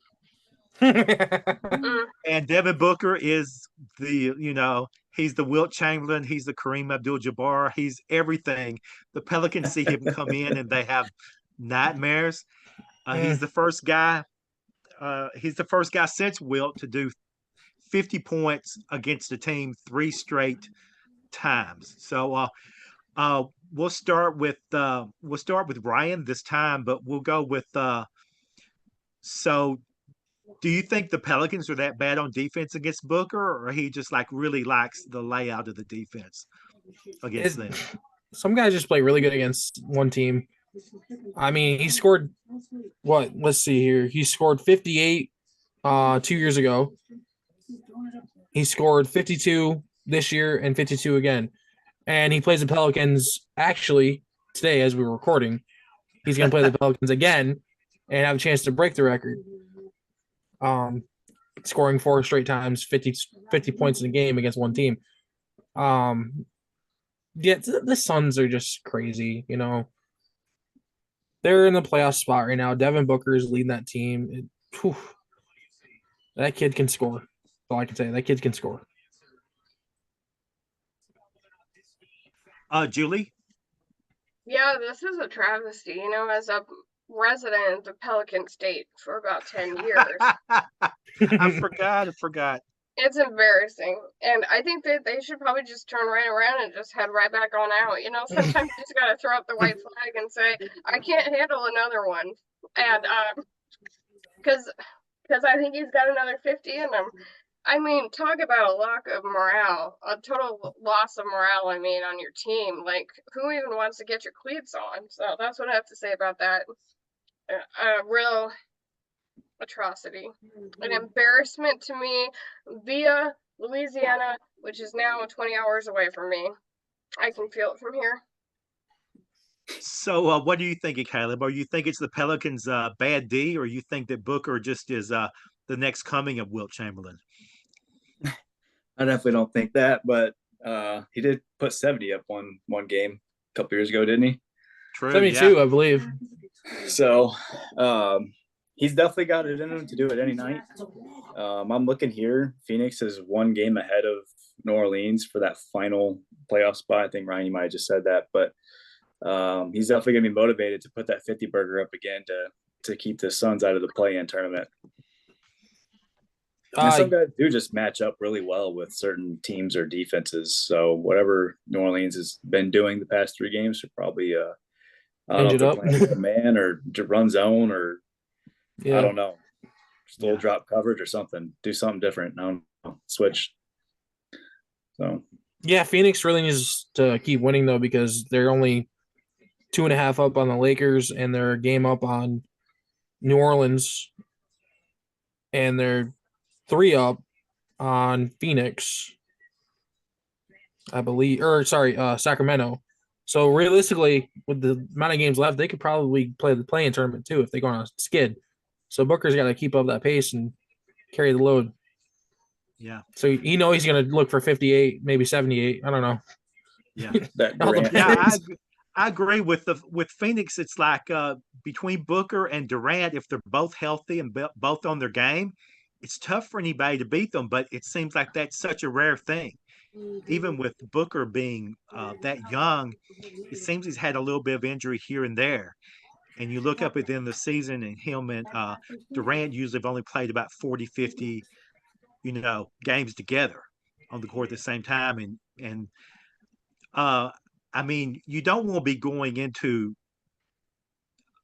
And Devin Booker is he's the Wilt Chamberlain, he's the Kareem Abdul-Jabbar, he's everything. The Pelicans see him come in and they have nightmares. He's the first guy since Wilt to do 50 points against a team 3 straight times. So we'll start with Ryan this time, but we'll go with so do you think the Pelicans are that bad on defense against Booker, or he just really likes the layout of the defense against them? Some guys just play really good against one team. I mean, he scored what? Let's see here. He scored 58 2 years ago. He scored 52 this year and 52 again. And he plays the Pelicans actually today as we were recording. He's going to play the Pelicans again and have a chance to break the record. Scoring 4 straight times, 50 points in a game against one team. The Suns are just crazy, They're in the playoff spot right now. Devin Booker is leading that team. That kid can score. That's all I can say. That kid can score. Julie? Yeah, this is a travesty. You know, as a resident of Pelican State for about 10 years, I forgot. it's embarrassing. And I think that they should probably just turn right around and just head right back on out. You know, sometimes you just got to throw up the white flag and say, I can't handle another one. And because I think he's got another 50 in him. I mean, talk about a lack of morale, a total loss of morale, I mean, on your team. Like, who even wants to get your cleats on? So that's what I have to say about that. A real atrocity. An embarrassment to me via Louisiana, which is now 20 hours away from me. I can feel it from here. So, what do you think, Caleb? Or you think it's the Pelicans' bad D, or you think that Booker just is the next coming of Wilt Chamberlain? I definitely don't think that, but he did put 70 up one game a couple years ago, didn't he? True. 72, yeah. I believe. So he's definitely got it in him to do it any night. I'm looking here. Phoenix is one game ahead of New Orleans for that final playoff spot. I think Ryan, you might have just said that, but he's definitely going to be motivated to put that 50 burger up again to keep the Suns out of the play-in tournament. And some guys do just match up really well with certain teams or defenses. So whatever New Orleans has been doing the past 3 games should probably I don't know if they're playing a man or to run zone or I don't know. Still drop coverage or something. Do something different. I don't know. Switch. So yeah, Phoenix really needs to keep winning though because they're only 2.5 up on the Lakers and they're a game up on New Orleans, and they're 3 up on Phoenix, I believe, or sorry, Sacramento. So realistically, with the amount of games left, they could probably play the play-in tournament too if they go on a skid. So Booker's got to keep up that pace and carry the load. Yeah. So you know he's going to look for 58, maybe 78. I don't know. Yeah. I agree with Phoenix. It's like between Booker and Durant, if they're both healthy and both on their game, it's tough for anybody to beat them. But it seems like that's such a rare thing. Even with Booker being that young, it seems he's had a little bit of injury here and there. And you look up at the end of the season, and him and Durant usually have only played about 40, 50, games together on the court at the same time. And I mean, you don't want to be going into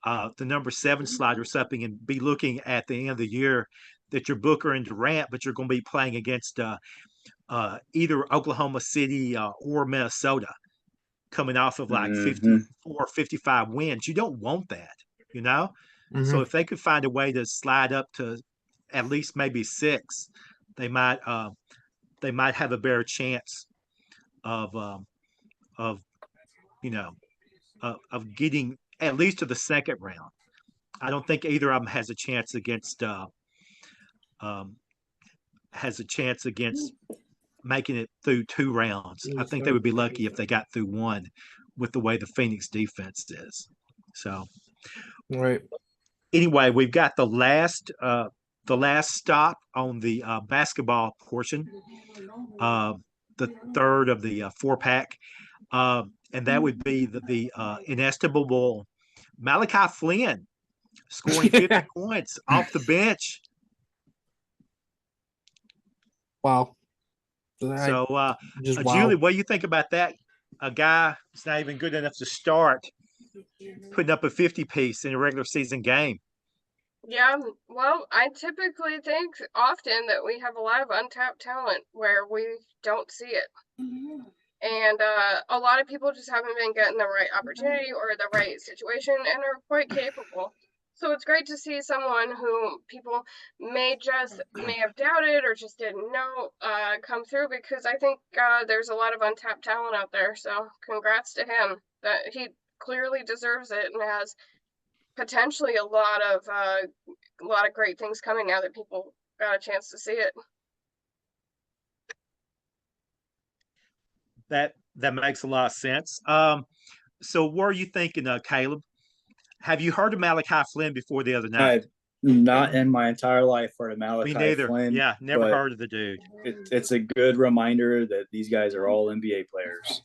the number 7 slot or something and be looking at the end of the year that you're Booker and Durant, but you're going to be playing against either Oklahoma City or Minnesota coming off of like 54, 55 wins. You don't want that, you know? Mm-hmm. So if they could find a way to slide up to at least maybe 6, they might have a better chance of getting at least to the second round. I don't think either of them has a chance against making it through 2 rounds. I think they would be lucky if they got through 1 with the way the Phoenix defense is. So, right. Anyway, we've got the last stop on the basketball portion, the third of the 4-pack, and that would be the inestimable Malachi Flynn scoring 50 points off the bench. Wow. So, Julie, what do you think about that? A guy is not even good enough to start putting up a 50-piece in a regular season game. Yeah, well, I typically think often that we have a lot of untapped talent where we don't see it. And a lot of people just haven't been getting the right opportunity or the right situation and are quite capable. So it's great to see someone who people may have doubted or just didn't know come through, because I think there's a lot of untapped talent out there. So congrats to him. That he clearly deserves it and has potentially a lot of great things coming now that people got a chance to see it. That makes a lot of sense. So what are you thinking, Caleb? Have you heard of Malachi Flynn before the other night? I've not in my entire life heard of Me Malachi neither. Flynn. Yeah, never but heard of the dude. it's a good reminder that these guys are all NBA players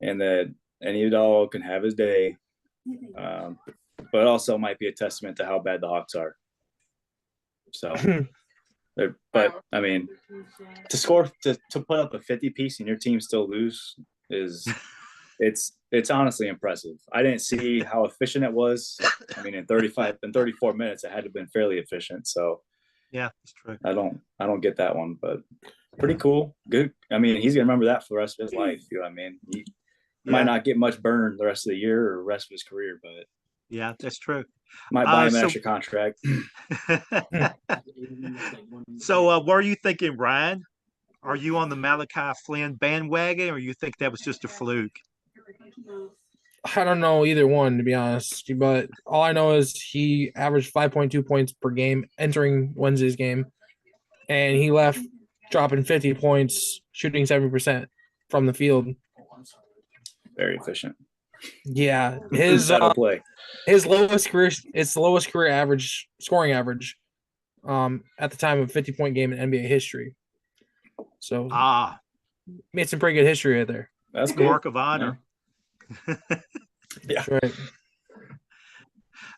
and that any dog can have his day. But also might be a testament to how bad the Hawks are. So, but I mean, to put up a 50 piece and your team still lose is it's honestly impressive. I didn't see how efficient it was. I mean, in 34 minutes, it had to have been fairly efficient. So yeah, that's true. I don't get that one, but pretty cool. Good. I mean, he's gonna remember that for the rest of his life. You know what I mean? He might not get much burn the rest of the year or rest of his career, but yeah, that's true. Might buy him an extra contract. So what are you thinking, Ryan? Are you on the Malachi Flynn bandwagon, or you think that was just a fluke? I don't know either one, to be honest. But all I know is he averaged 5.2 points per game entering Wednesday's game, and he left dropping 50 points, shooting 70% from the field. Very efficient. Yeah, his play. His lowest career, it's the lowest career average scoring average, at the time of 50-point game in NBA history. So made some pretty good history right there. That's cool. Mark of honor. Yeah. That's right.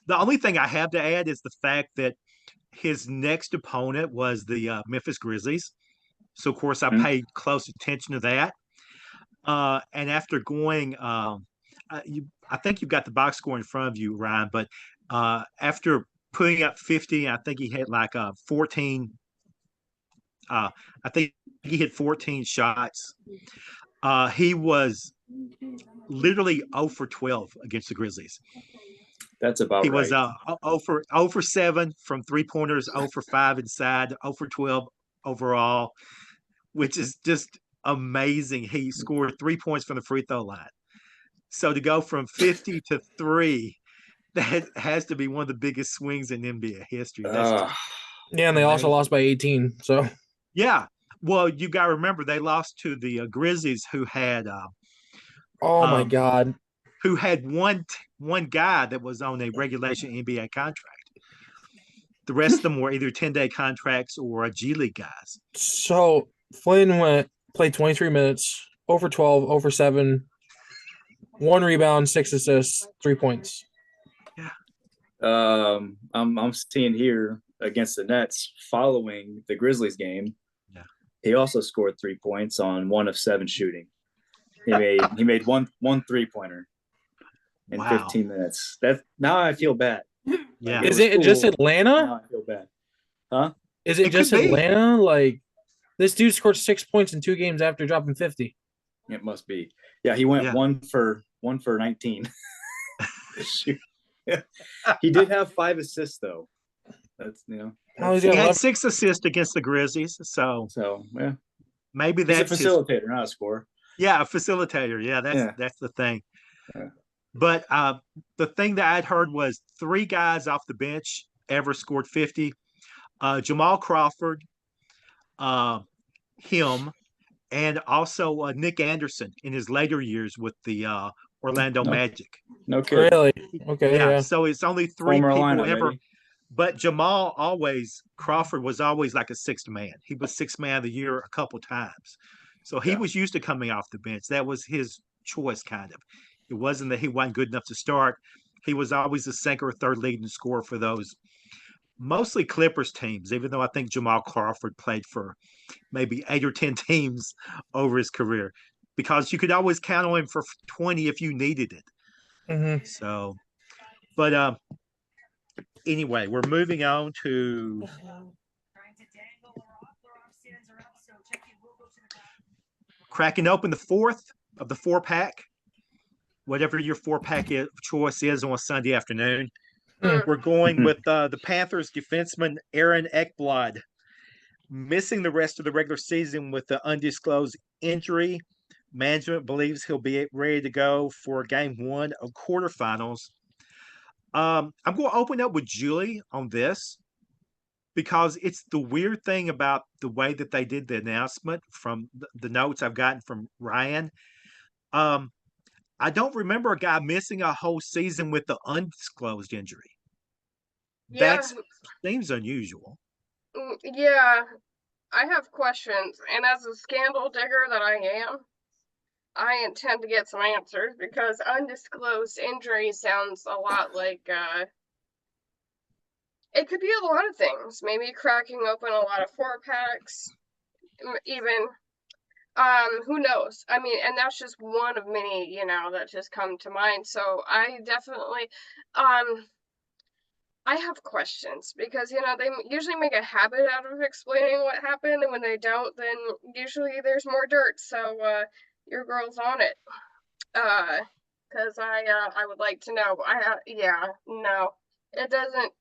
The only thing I have to add is the fact that his next opponent was the Memphis Grizzlies. So of course I paid close attention to that. And after going, I think you've got the box score in front of you, Ryan, but after putting up 50, I think he had like 14. I think he hit 14 shots. He was literally 0 for 12 against the Grizzlies. That's about he right. He was 0 for 7 from 3-pointers, 0 for 5 inside, 0 for 12 overall, which is just amazing. He scored 3 points from the free throw line. So to go from 50 to 3, that has to be one of the biggest swings in NBA history. Yeah, and they also lost by 18. So yeah, well, you got to remember they lost to the Grizzlies, who had oh my God, who had one guy that was on a regulation NBA contract. The rest of them were either 10-day contracts or G League guys. So Flynn played 23 minutes, 0 for 12, 0 for 7, 1 rebound, 6 assists, 3 points. Yeah. I'm seeing here against the Nets following the Grizzlies game. Yeah. He also scored 3 points on 1 of 7 shooting. He made one 3-pointer in 15 minutes. Now I feel bad. Yeah. Is it just Atlanta? Now I feel bad. Huh? Is it just Atlanta? Like, this dude scored 6 points in 2 games after dropping 50. It must be. Yeah, he went 1 for 19. He did have 5 assists though. That's he had 6 assists against the Grizzlies. So yeah, maybe that's he's a facilitator, not a scorer. Yeah, a facilitator. Yeah, that's the thing. Yeah. But the thing that I'd heard was 3 guys off the bench ever scored 50. Jamal Crawford, him, and also Nick Anderson in his later years with the Orlando Magic. No kidding. Really? Okay. Yeah. So it's only 3 Former people lineup, ever. maybe. But Crawford was always like a 6th man. He was 6th man of the year a couple times. So he was used to coming off the bench. That was his choice, kind of. It wasn't that he wasn't good enough to start. He was always the second or third leading scorer for those mostly Clippers teams, even though I think Jamal Crawford played for maybe 8 or 10 teams over his career, because you could always count on him for 20 if you needed it. Mm-hmm. So, but anyway, we're moving on to cracking open the 4th of the 4-pack, whatever your 4-pack choice is on a Sunday afternoon. We're going with the Panthers defenseman Aaron Ekblad, missing the rest of the regular season with the undisclosed injury. Management believes he'll be ready to go for Game 1 of quarterfinals. I'm going to open up with Julie on this, because it's the weird thing about the way that they did the announcement from the notes I've gotten from Ryan. I don't remember a guy missing a whole season with the undisclosed injury. Yeah, That seems unusual. yeah. I have questions, and as a scandal digger that I am, I intend to get some answers because undisclosed injury sounds a lot like it could be a lot of things. Maybe cracking open a lot of four packs, even who knows? I mean, and that's just one of many, that just come to mind. So I definitely I have questions because they usually make a habit out of explaining what happened, and when they don't, then usually there's more dirt. So your girl's on it. Because I would like to know. Yeah, no, it doesn't.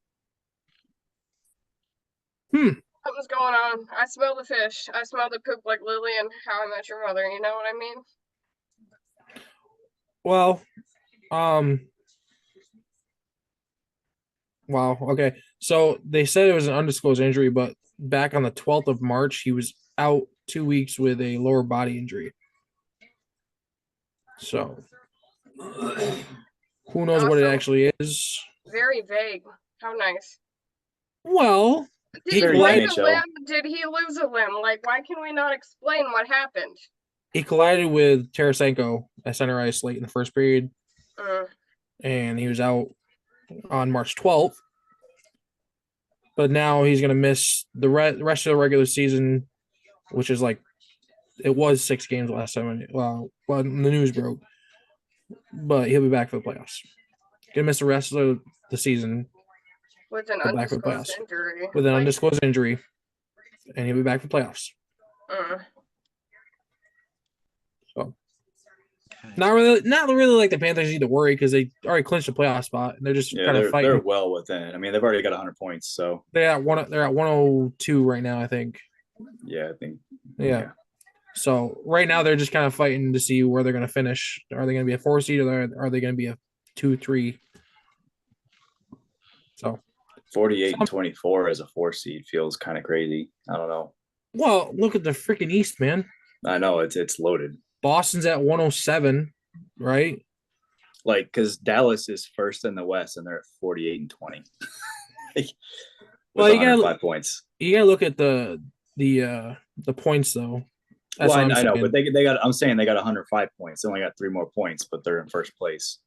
Something's going on. I smell the fish. I smell the poop like Lily and How I Met Your Mother. You know what I mean? Well, wow. Okay. So they said it was an undisclosed injury, but back on the 12th of March, he was out 2 weeks with a lower body injury. So who knows what it actually is? Very vague. How nice. Well, did he break a limb? Did he lose a limb? Like, why can we not explain what happened? He collided with Tarasenko at center ice late in the first period, and he was out on March 12th. But now he's going to miss the rest of the regular season, which is it was 6 games last time when the news broke. But he'll be back for the playoffs. Going to miss the rest of the season. With an undisclosed injury. With an undisclosed injury. And he'll be back for playoffs. So. Not really like the Panthers need to worry because they already clinched a playoff spot and they're just kind of fighting. They're well within it. I mean, they've already got 100 points, so they're at 102 right now, I think. Yeah, I think. Yeah. So right now they're just kind of fighting to see where they're going to finish. Are they going to be a 4 seed or are they going to be a 2-3? So 48-24 as a 4 seed feels kind of crazy. I don't know. Well, look at the freaking East, man. I know it's loaded. Boston's at 107, right? Because Dallas is first in the West and they're at 48-20. Well, you got 5 points. You gotta look at the points though. That's I know, but they got. I'm saying they got 105 points. They only got 3 more points, but they're in first place.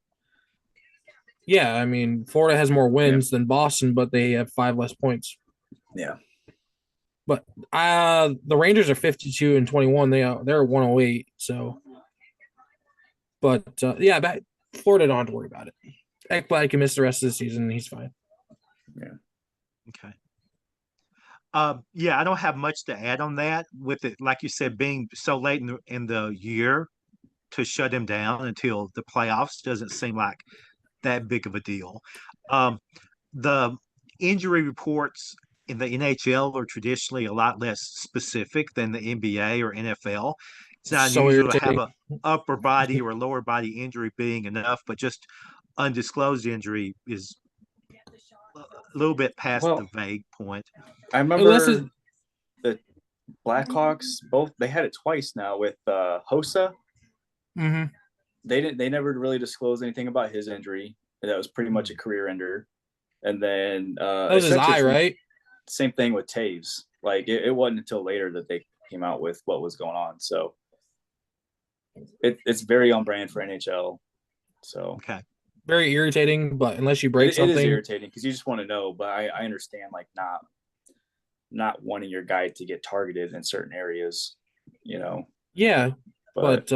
Yeah, I mean, Florida has more wins than Boston, but they have 5 less points. Yeah. But the Rangers are 52-21. They're 108. So, but Florida don't have to worry about it. Ekblad can miss the rest of the season. He's fine. Yeah. Okay. I don't have much to add on that. With it, like you said, being so late in the year to shut him down until the playoffs doesn't seem like that big of a deal. The injury reports in the NHL are traditionally a lot less specific than the NBA or NFL. It's not unusual to have an upper body or lower body injury being enough, but just undisclosed injury is a little bit past the vague point. I remember the Blackhawks they had it twice now with Hossa. Mm-hmm. They never really disclosed anything about his injury. That was pretty much a career ender. And then that was his eye, right? Same thing with Taves. It wasn't until later that they came out with what was going on. So it's very on brand for NHL. So okay. Very irritating, but unless you break something, it is irritating because you just want to know. But I understand not wanting your guy to get targeted in certain areas, Yeah, but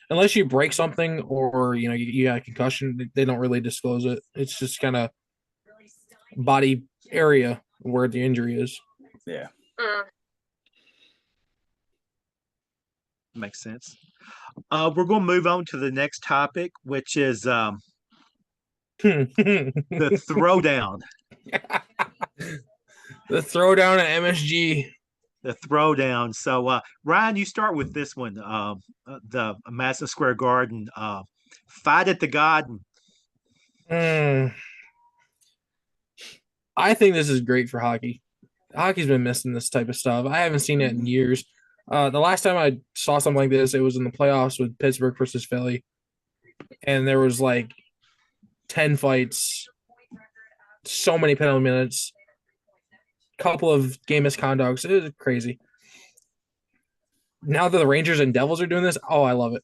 unless you break something or you got a concussion, they don't really disclose it. It's just kind of body area where the injury is. Yeah. Makes sense. We're going to move on to the next topic, which is the throwdown. The throwdown at MSG. The throwdown. So, Ryan, you start with this one. The Madison Square Garden fight at the Garden. I think this is great for hockey. Hockey's been missing this type of stuff. I haven't seen it in years. The last time I saw something like this, it was in the playoffs with Pittsburgh versus Philly. and there was like 10 fights, so many penalty minutes, couple of game misconducts. It was crazy. Now that the Rangers and Devils are doing this, oh, I love it.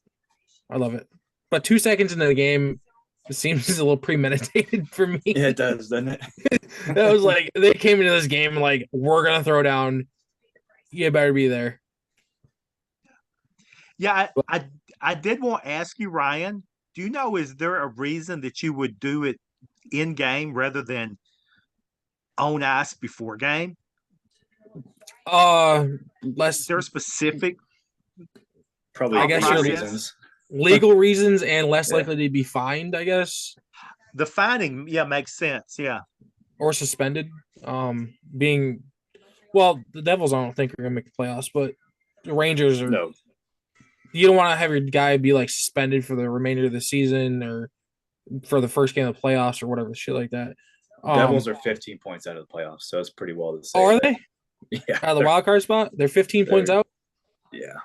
I love it. But 2 seconds into the game, it seems a little premeditated for me. Yeah, it does, doesn't it? That was like they came into this game like, we're gonna throw down. You better be there. Yeah, I did want to ask you, Ryan. Do you know, is there a reason that you would do it in game rather than on ice before game? Is Less there a specific Probably I guess legal you're- reasons. legal reasons and less Yeah. likely to be fined, I guess, the finding? Yeah, makes sense. Yeah. or suspended. Being well, the Devils I don't think are gonna make the playoffs, but the Rangers are. No, You don't want to have your guy be like suspended for the remainder of the season or for the first game of the playoffs or whatever shit like that. Devils are 15 points out of the playoffs, so it's pretty well to say. Oh, are that- they Yeah. out of the wild card spot? They're 15 points They're- out. Yeah.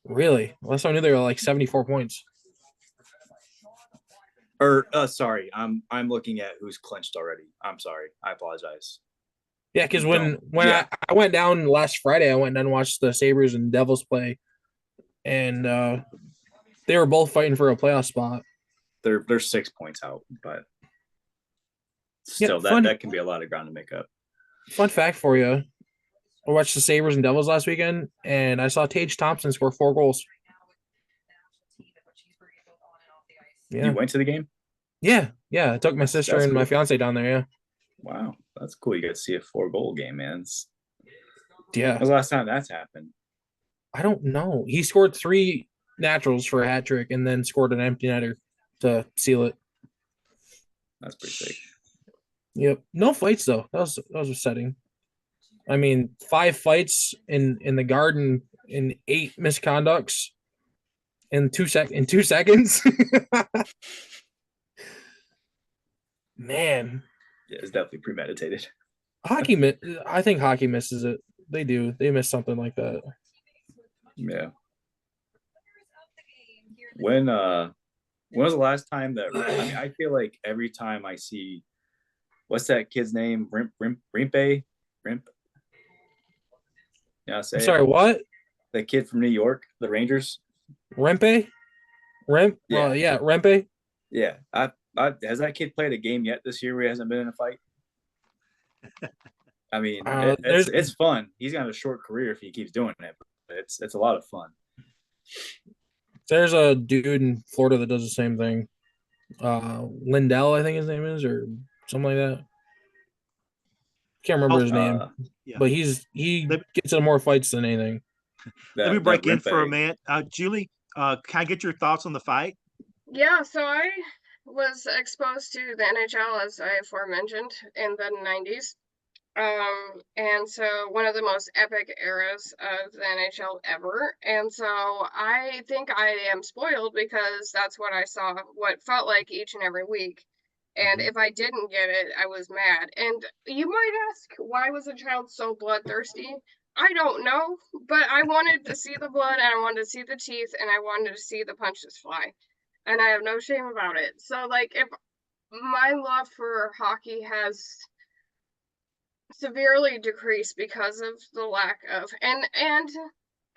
Really? Last time I knew they were like 74 points. Or sorry, I'm looking at who's clinched already. I'm sorry. I apologize. Yeah, because when Yeah. I went down last Friday, I went down and watched the Sabres and Devils play, and they were both fighting for a playoff spot. They're 6 points out, but Yeah, still fun. that can be a lot of ground to make up. Fun fact for you: I watched the Sabres and Devils last weekend, and I saw Tage Thompson score 4 goals. Yeah, You went to the game? yeah. I took my sister That's and my cool. fiance down there. Yeah, Wow, that's cool. You got to see a 4-goal game, man. yeah. When was the last time that's happened? I don't know. He scored 3 naturals for a hat trick, and then scored an empty netter to seal it. That's pretty sick. Yep. No fights though. That was upsetting. I mean, 5 fights in the Garden in 8 misconducts in 2 seconds. Man, Yeah, it's definitely premeditated. I think hockey misses it. They do. They miss something like that. Yeah. When was the last time that I mean, I feel like every time I see what's that kid's name? Rimpe? Yeah, say I'm it. sorry, what? The kid from New York, the Rangers. Rempe? Yeah. Yeah, Rempe. Yeah. Has that kid played a game yet this year where he hasn't been in a fight? I mean, it's fun. He's got a short career if he keeps doing it, but it's a lot of fun. There's a dude in Florida that does the same thing. Lindell, I think his name is, or something like that. Can't remember his name, Yeah. but he gets in more fights than anything. Let me break in for a Rimpe. minute. Julie, can I get your thoughts on the fight? Yeah, so I was exposed to the NHL, as I aforementioned, in the 90s. And so one of the most epic eras of the NHL ever. And so I think I am spoiled because that's what I saw, what felt like each and every week. And if I didn't get it, I was mad. And you might ask, why was a child so bloodthirsty? I don't know, but I wanted to see the blood and I wanted to see the teeth and I wanted to see the punches fly. And I have no shame about it. So, like, if my love for hockey has severely decreased because of the lack of and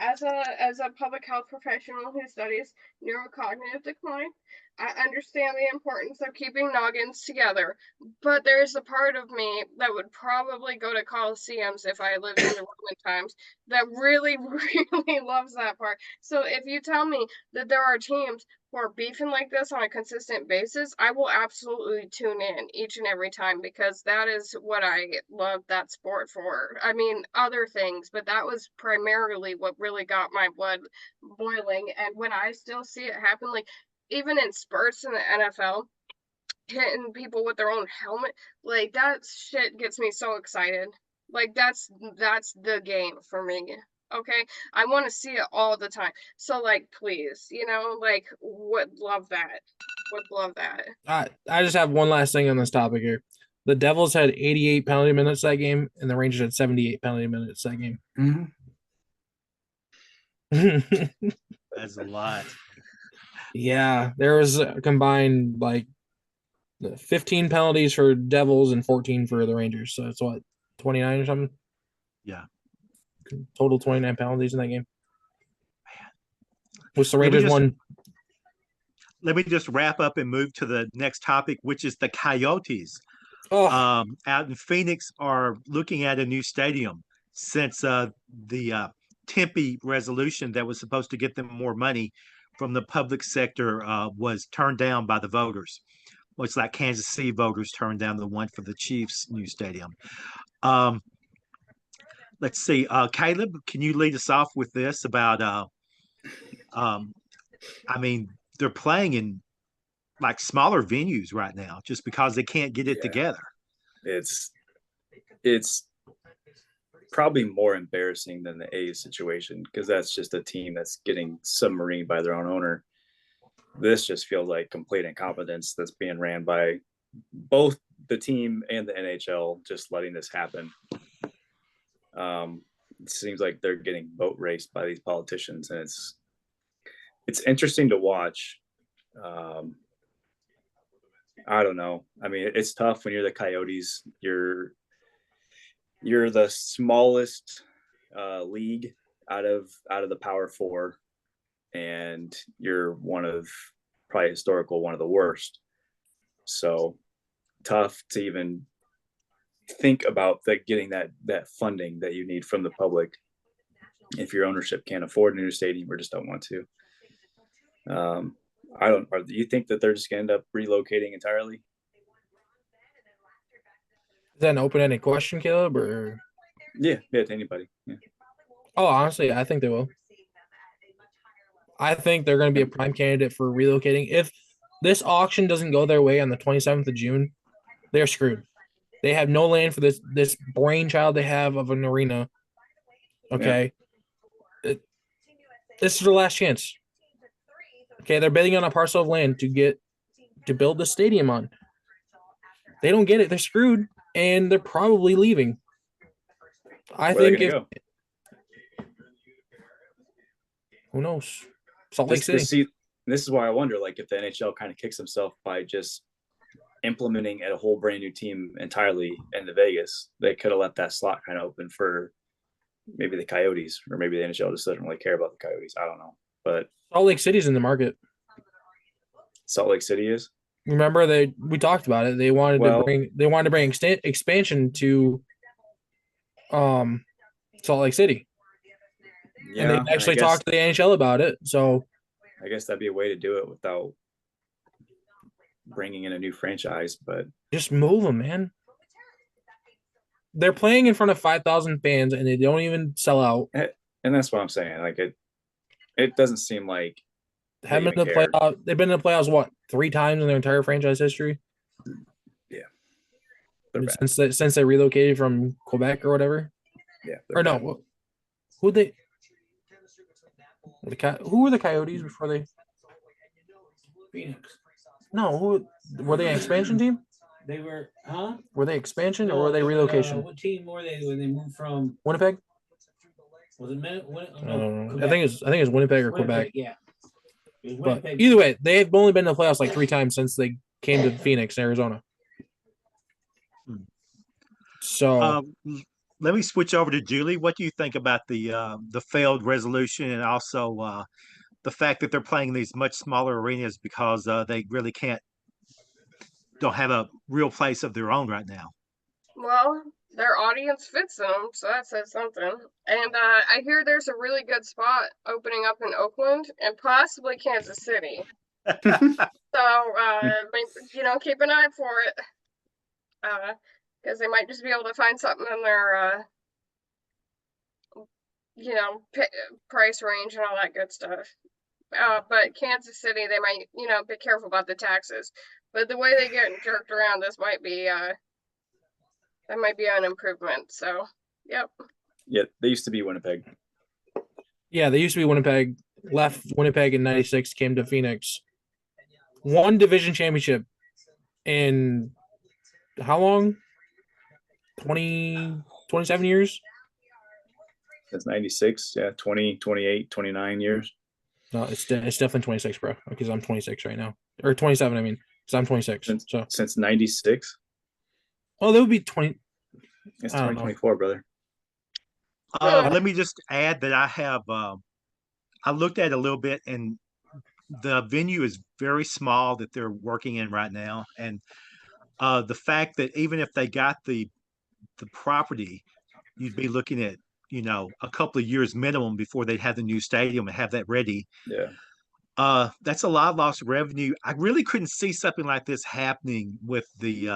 as a public health professional who studies neurocognitive decline, I understand the importance of keeping noggins together, but there's a part of me that would probably go to coliseums if I lived in the Roman times that really really loves that part. So if you tell me that there are teams who are beefing like this on a consistent basis, I will absolutely tune in each and every time because that is what I love that sport for. I mean, other things, but that was primarily what really got my blood boiling. And when I still see it happen, like even in spurts in the NFL, hitting people with their own helmet, like that shit gets me so excited. Like that's the game for me. Okay, I want to see it all the time. So like, please, like would love that. Would love that. I just have one last thing on this topic here. The Devils had 88 penalty minutes that game, and the Rangers had 78 penalty minutes that game. Mhm. That's a lot. Yeah, there was a combined like 15 penalties for Devils and 14 for the Rangers. So it's what, 29 or something? Yeah. Total 29 penalties in that game. Which the Let me Rangers just won. let me just wrap up and move to the next topic, which is the Coyotes. Oh, Out in Phoenix are looking at a new stadium since the Tempe resolution that was supposed to get them more money from the public sector was turned down by the voters. Well, it's like Kansas City voters turned down the one for the Chiefs' new stadium. Um, let's see, Caleb, can you lead us off with this about? Um, I mean, they're playing in like smaller venues right now just because they can't get it Yeah, together. it's probably more embarrassing than the A's situation because that's just a team that's getting submarined by their own owner. This just feels like complete incompetence that's being ran by both the team and the NHL, just letting this happen. It seems like they're getting boat raced by these politicians, and it's interesting to watch. Um, I don't know. I mean, it's tough when you're the Coyotes. You're the smallest league out of the Power Four, and you're one of probably historical one of the worst. So tough to even think about getting that funding that you need from the public if your ownership can't afford a new stadium or just don't want to. I don't. Do you think that they're just going to end up relocating entirely? is that an open-ended question, Caleb? Or Yeah, to anybody. Yeah. oh, honestly, I think they will. I think they're going to be a prime candidate for relocating. If this auction doesn't go their way on the 27th of June, they're screwed. They have no land for this brainchild they have of an arena. Okay, this is their last chance. Okay, they're bidding on a parcel of land to build the stadium on. They don't get it, they're screwed, and they're probably leaving. I Where are they think going if to go? who knows, Salt Lake City. This is why I wonder, like, if the NHL kind of kicks himself by just implementing a whole brand new team entirely into Vegas, they could have left that slot kind of open for maybe the Coyotes, or maybe the NHL just doesn't really care about the Coyotes. I don't know, but Salt Lake City's in the market. Salt Lake City is. Remember we talked about it. They wanted to bring expansion to Salt Lake City. Yeah, and they actually talked to the NHL about it. So I guess that'd be a way to do it without bringing in a new franchise, but just move them, man. They're playing in front of 5,000 fans and they don't even sell out. And that's what I'm saying. Like it doesn't seem like they've been in the playoffs what, 3 times in their entire franchise history? Yeah. Since they relocated from Quebec or whatever. Yeah. Or no, who were the Coyotes before they? Phoenix. No, who were they? An expansion team? They were, huh? Were they expansion or were they relocation? What team were they when they moved from Winnipeg? Was it no, I think it's Winnipeg or Quebec. Yeah. But either way, they've only been in the playoffs like 3 times since they came to Phoenix, Arizona. So let me switch over to Julie. What do you think about the failed resolution and also the fact that they're playing these much smaller arenas because they really don't have a real place of their own right now? Well, their audience fits them, so that says something. And I hear there's a really good spot opening up in Oakland and possibly Kansas City. So, keep an eye for it. Because they might just be able to find something in their, price range and all that good stuff. But Kansas City, they might, be careful about the taxes. But the way they get jerked around, this might be, that might be an improvement. So, yep. Yeah, they used to be Winnipeg. Yeah, they used to be Winnipeg. Left Winnipeg in '96, came to Phoenix. Won division championship in how long? 27 years? Since '96, yeah, 20, 28, 29 years. No, it's definitely 26, bro. Because I'm 26 right now, or 27. I mean, because I'm 26. Since '96. Oh, that would be 20. It's I don't know. 2024, brother. Let me just add that I have I looked at it a little bit, and the venue is very small that they're working in right now, and the fact that even if they got the property, you'd be looking at a couple of years minimum before they'd have the new stadium and have that ready. Yeah. That's a lot of lost revenue. I really couldn't see something like this happening with the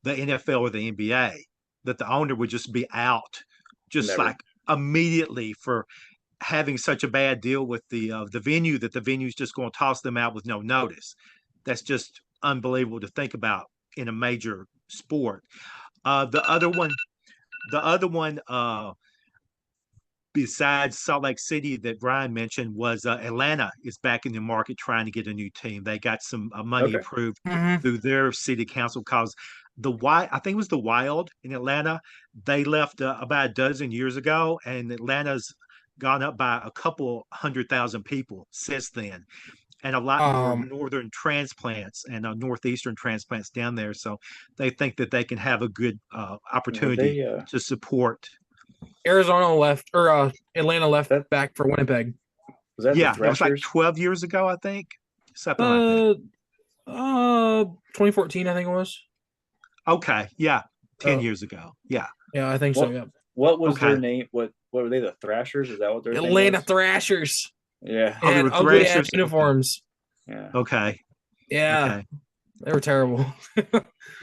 NFL or the NBA, that the owner would just be out, just Never. like immediately for having such a bad deal with the venue, that the venue's just going to toss them out with no notice. That's just unbelievable to think about in a major sport. The other one, besides Salt Lake City that Brian mentioned, was Atlanta is back in the market trying to get a new team. They got some money Okay. approved Mhm. through their city council, because I think it was the Wild in Atlanta. They left about a dozen years ago, and Atlanta's gone up by a couple 100,000 people since then, and a lot more northern transplants and northeastern transplants down there. So they think that they can have a good opportunity to support. Arizona left, or Atlanta left back for Winnipeg. Was that Yeah, the it was like Thrashers? 12 years ago, I think. Something like that. 2014, I think it was. Okay, yeah, 10 Oh. years ago. Yeah. Yeah, I think so. Yeah. What was Okay. their name? What were they? The Thrashers? Is that what their Atlanta name was? Thrashers. Yeah. Oh, they And were ugly ass Thrashers? uniforms. Yeah. Okay. Yeah, Okay. they were terrible.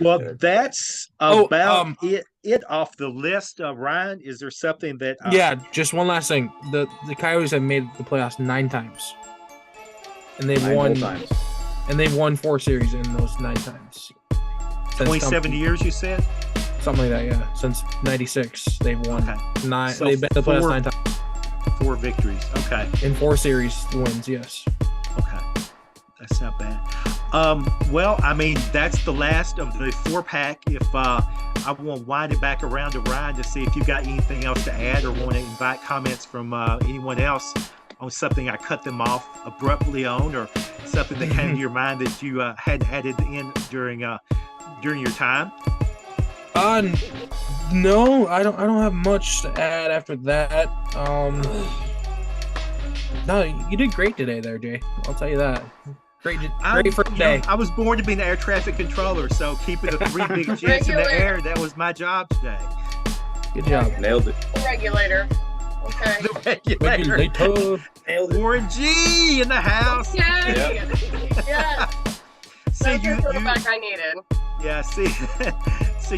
Well, Yeah. that's Oh, about it off the list. Ryan, is there something that Yeah, just one last thing. The Coyotes have made the playoffs 9 times, and they've 9 won. whole times. And they've won 4 series in those 9 times. Since 27 years, you said? something like that. Yeah, since '96, they've won Okay. 9. So they've been to the playoffs 4 9 times 4 victories. Okay. in 4 series wins. Yes. Okay. That's not bad. Well, I mean, that's the last of the 4-pack. If I want to wind it back around to Ryan to see if you got anything else to add, or want to invite comments from anyone else on something I cut them off abruptly on, or something that came to your mind that you hadn't added in during your time. No, I don't have much to add after that. No, you did great today there, Jay. I'll tell you that. Great for today. I was born to be an air traffic controller, so keeping the 3 big jets in the air, that was my job today. Good job. Nailed it. Regulator. Okay. The regulator. Regulator. Nailed it. Warren G in the house. Yay! Yes. See, That's the quarterback I needed. Yeah, see,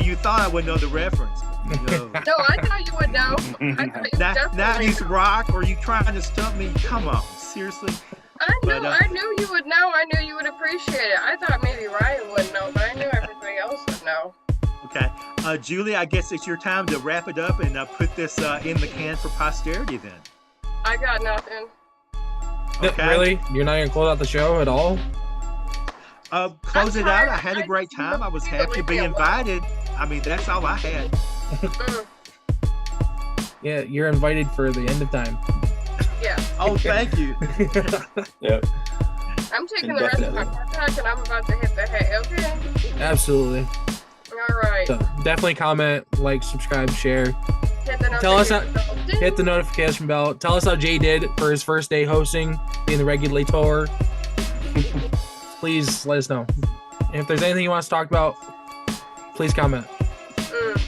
you thought I would know the reference. No. No, I thought you would know. I thought you Now, definitely 90s rock, or you trying to stump me? Come on, seriously. I knew you would know. I knew you would appreciate it. I thought maybe Ryan wouldn't know, but I knew everybody else would know. Okay. Julie, I guess it's your time to wrap it up and put this in the can for posterity then. I got nothing. Okay. Really? You're not gonna close out the show at all? Close it tired. out. I had a great time. I was You happy to be leave me alone. invited. I mean, that's all I had. Mm, Yeah, you're invited for the end of time. yeah. Oh, thank you. Yep. I'm taking the rest of my contact and I'm about to hit the hay, okay? Absolutely. All right. So definitely comment, like, subscribe, share. Hit the Tell us notification bell. Ding. Hit the notification bell. Tell us how Jay did for his first day hosting, being the regulator. Please let us know. And if there's anything you want us to talk about, please comment. Mm.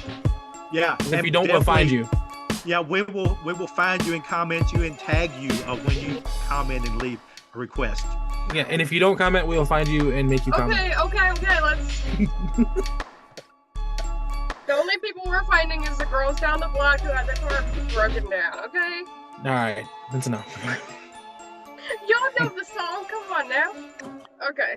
Yeah. And if you don't, we'll find you. Yeah, we will find you and comment you and tag you when you comment and leave a request. Yeah, and if you don't comment, we'll find you and make you comment. Okay, let's. The only people we're finding is the girls down the block who had their car broken down, okay? All right, that's enough. Y'all know the song, come on now. Okay.